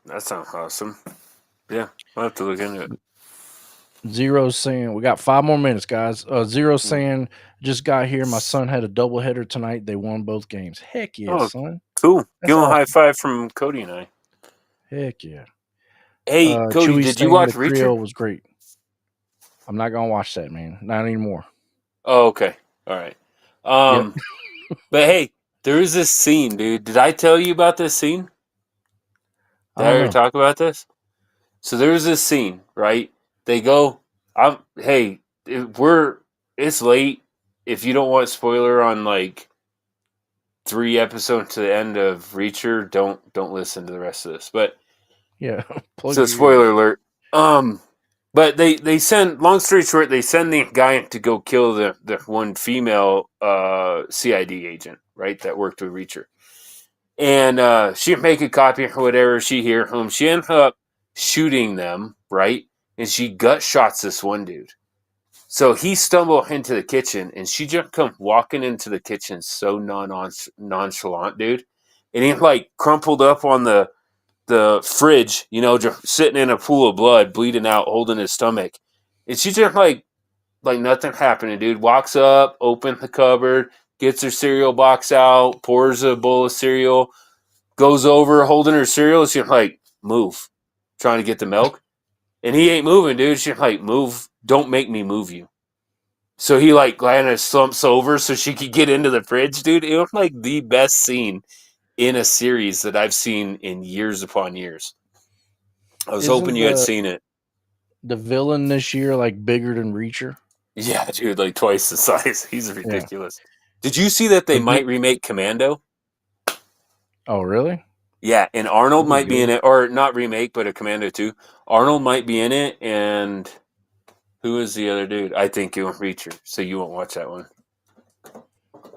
That sounds awesome. Yeah, I'll have to look into it. Zero's saying we got 5 more minutes, guys. Zero's saying just got here. My son had a doubleheader tonight. They won both games. Heck yeah, Oh, son. cool. Give That's him a high awesome. five from Cody and I. Heck yeah. Hey, Cody, Chewie did you saying watch the Reacher? Creole was great. I'm not gonna watch that, man. Not anymore. Oh, okay. All right. Yep. But hey, there is this scene, dude. Did I tell you about this scene? I Did I don't ever know. talk about this? So there's this scene, right? They go, hey, it's late. If you don't want spoiler on like 3 episodes to the end of Reacher, don't listen to the rest of this. But Yeah. Plug so your ears. spoiler alert. But they send. Long story short, they send the guy to go kill the one female CID agent, right? That worked with Reacher, and she make a copy or whatever. She hear him. She ends up shooting them, right? And she gut shots this one dude. So he stumbled into the kitchen, and she just come walking into the kitchen so nonchalant, dude. And he like crumpled up on the fridge, just sitting in a pool of blood, bleeding out, holding his stomach. And she just like nothing happening, dude. Walks up, opens the cupboard, gets her cereal box out, pours a bowl of cereal, goes over holding her cereal. She's like, move, trying to get the milk. And he ain't moving, dude. She's like, move, don't make me move you. So he like kind of slumps over so she could get into the fridge, dude. It was like the best scene in a series that I've seen in years upon years. I was hoping Isn't you had seen it. the villain this year like bigger than Reacher? Yeah, dude, like twice the size. He's Yeah. ridiculous. Did you see that they The big. might remake Commando? Oh, really? Yeah, and Arnold That'd be might be in good. it, or not remake, but a Commando 2. Arnold might be in it, and who is the other dude? I think it was Reacher, so you won't watch that one.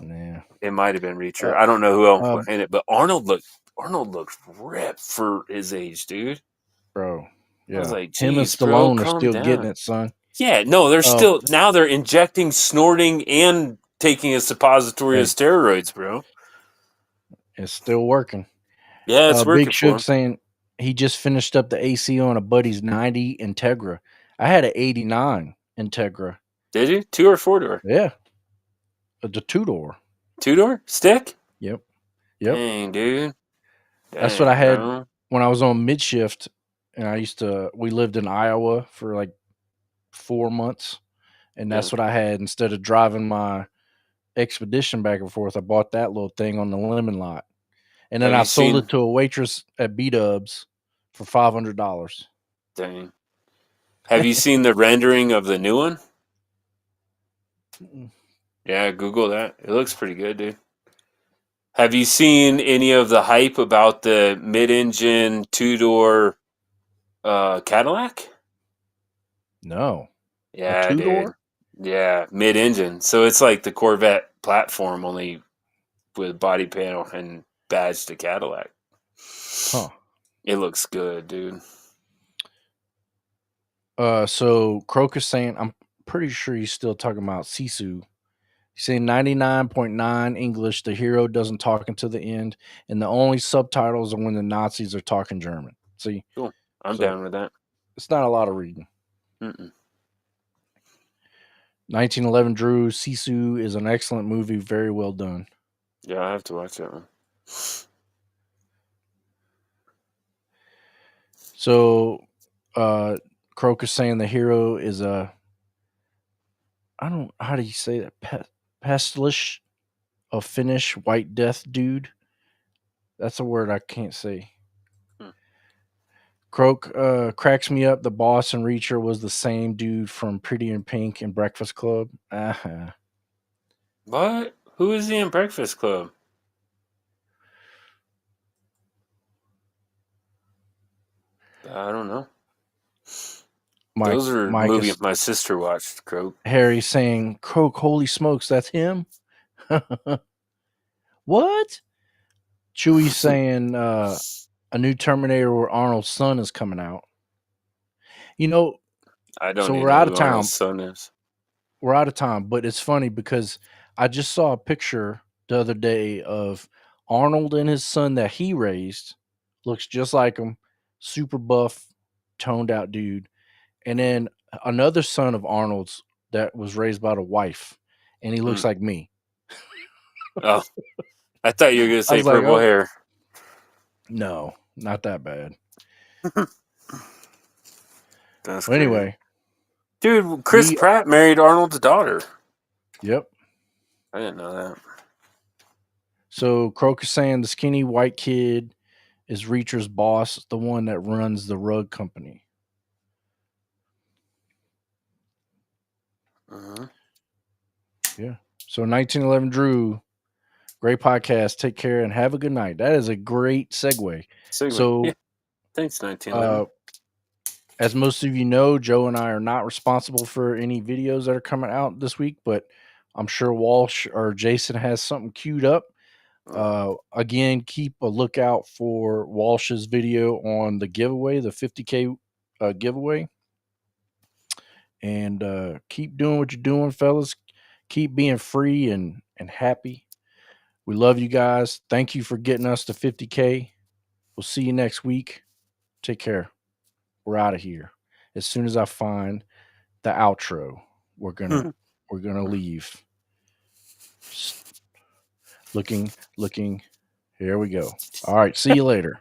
Nah. It might have been Reacher. Uh, I don't know who else uh, was in it, but Arnold looked ripped for his age, dude. bro. I was Yeah. like, Him and geez, bro, Stallone are calm still getting down. it, son. Yeah, no, they're Oh, still now they're injecting, snorting, and taking a suppository of hey, steroids, bro. it's still working. Yeah, it's Big working for Suge him. saying he just finished up the AC on a buddy's 90 Integra. I had an 89 Integra. Did you? 2 or 4 door? Yeah. The two door. 2 door? Stick? Yep. Yep. Dang, dude. That's what I Dang, had bro. when I was on mid shift. And we lived in Iowa for like 4 months. And Yeah. that's what I had instead of driving my expedition back and forth. I bought that little thing on the lemon lot. And then Have I you sold seen? it to a waitress at B Dubs for $500. Dang. Have you seen the rendering of the new one? Yeah, Google that. It looks pretty good, dude. Have you seen any of the hype about the mid-engine 2 door Cadillac? No. A Yeah, two dude. door? Yeah, mid-engine. So it's like the Corvette platform, only with body panel and badge to Cadillac. Huh. It looks good, dude. So Crocus saying, I'm pretty sure he's still talking about Sisu. He's saying 99.9 English. The hero doesn't talk until the end, and the only subtitles are when the Nazis are talking German. See, Cool. I'm so down with that. it's not a lot of reading. Mm-mm. 1911 Drew Sisu is an excellent movie, very well done. Yeah, I have to watch that one. So, Crocus saying the hero is a, I don't, how do you say that? Pestlish, a Finnish White Death dude. That's a word I can't say. Hmm. Croak cracks me up. The boss and Reacher was the same dude from Pretty in Pink and Breakfast Club. Uh-huh. What? Who is he in Breakfast Club? I don't know. Mike Those are Mike movies is my sister watched, Croak. Harry saying, Croak, holy smokes, that's him? What? Chewie saying a new Terminator where Arnold's son is coming out. You know, I don't so even we're know out of who Arnold's town. son is. We're out of time, but it's funny because I just saw a picture the other day of Arnold and his son that he raised. Looks just like him, super buff, toned out dude. And then another son of Arnold's that was raised by the wife, and he Hmm. looks like me. Oh, I thought you were gonna I say was like, purple oh hair. no, not that bad. That's Well, crazy. anyway, Dude, Chris Pratt married Arnold's daughter. Yep. I didn't know that. So Croak is saying the skinny white kid is Reacher's boss, the one that runs the rug company. Mm-hmm. Yeah. So 1911 Drew, great podcast. Take care and have a good night. That is a great segue. So, yeah. Thanks, 1911. As most of you know, Joe and I are not responsible for any videos that are coming out this week, but I'm sure Walsh or Jason has something queued up. Again, keep a lookout for Walsh's video on the giveaway, the 50K giveaway. And keep doing what you're doing, fellas. Keep being free and happy. We love you guys. Thank you for getting us to 50K. We'll see you next week. Take care. We're out of here. As soon as I find the outro, we're gonna leave. Looking. Here we go. All right. See you later.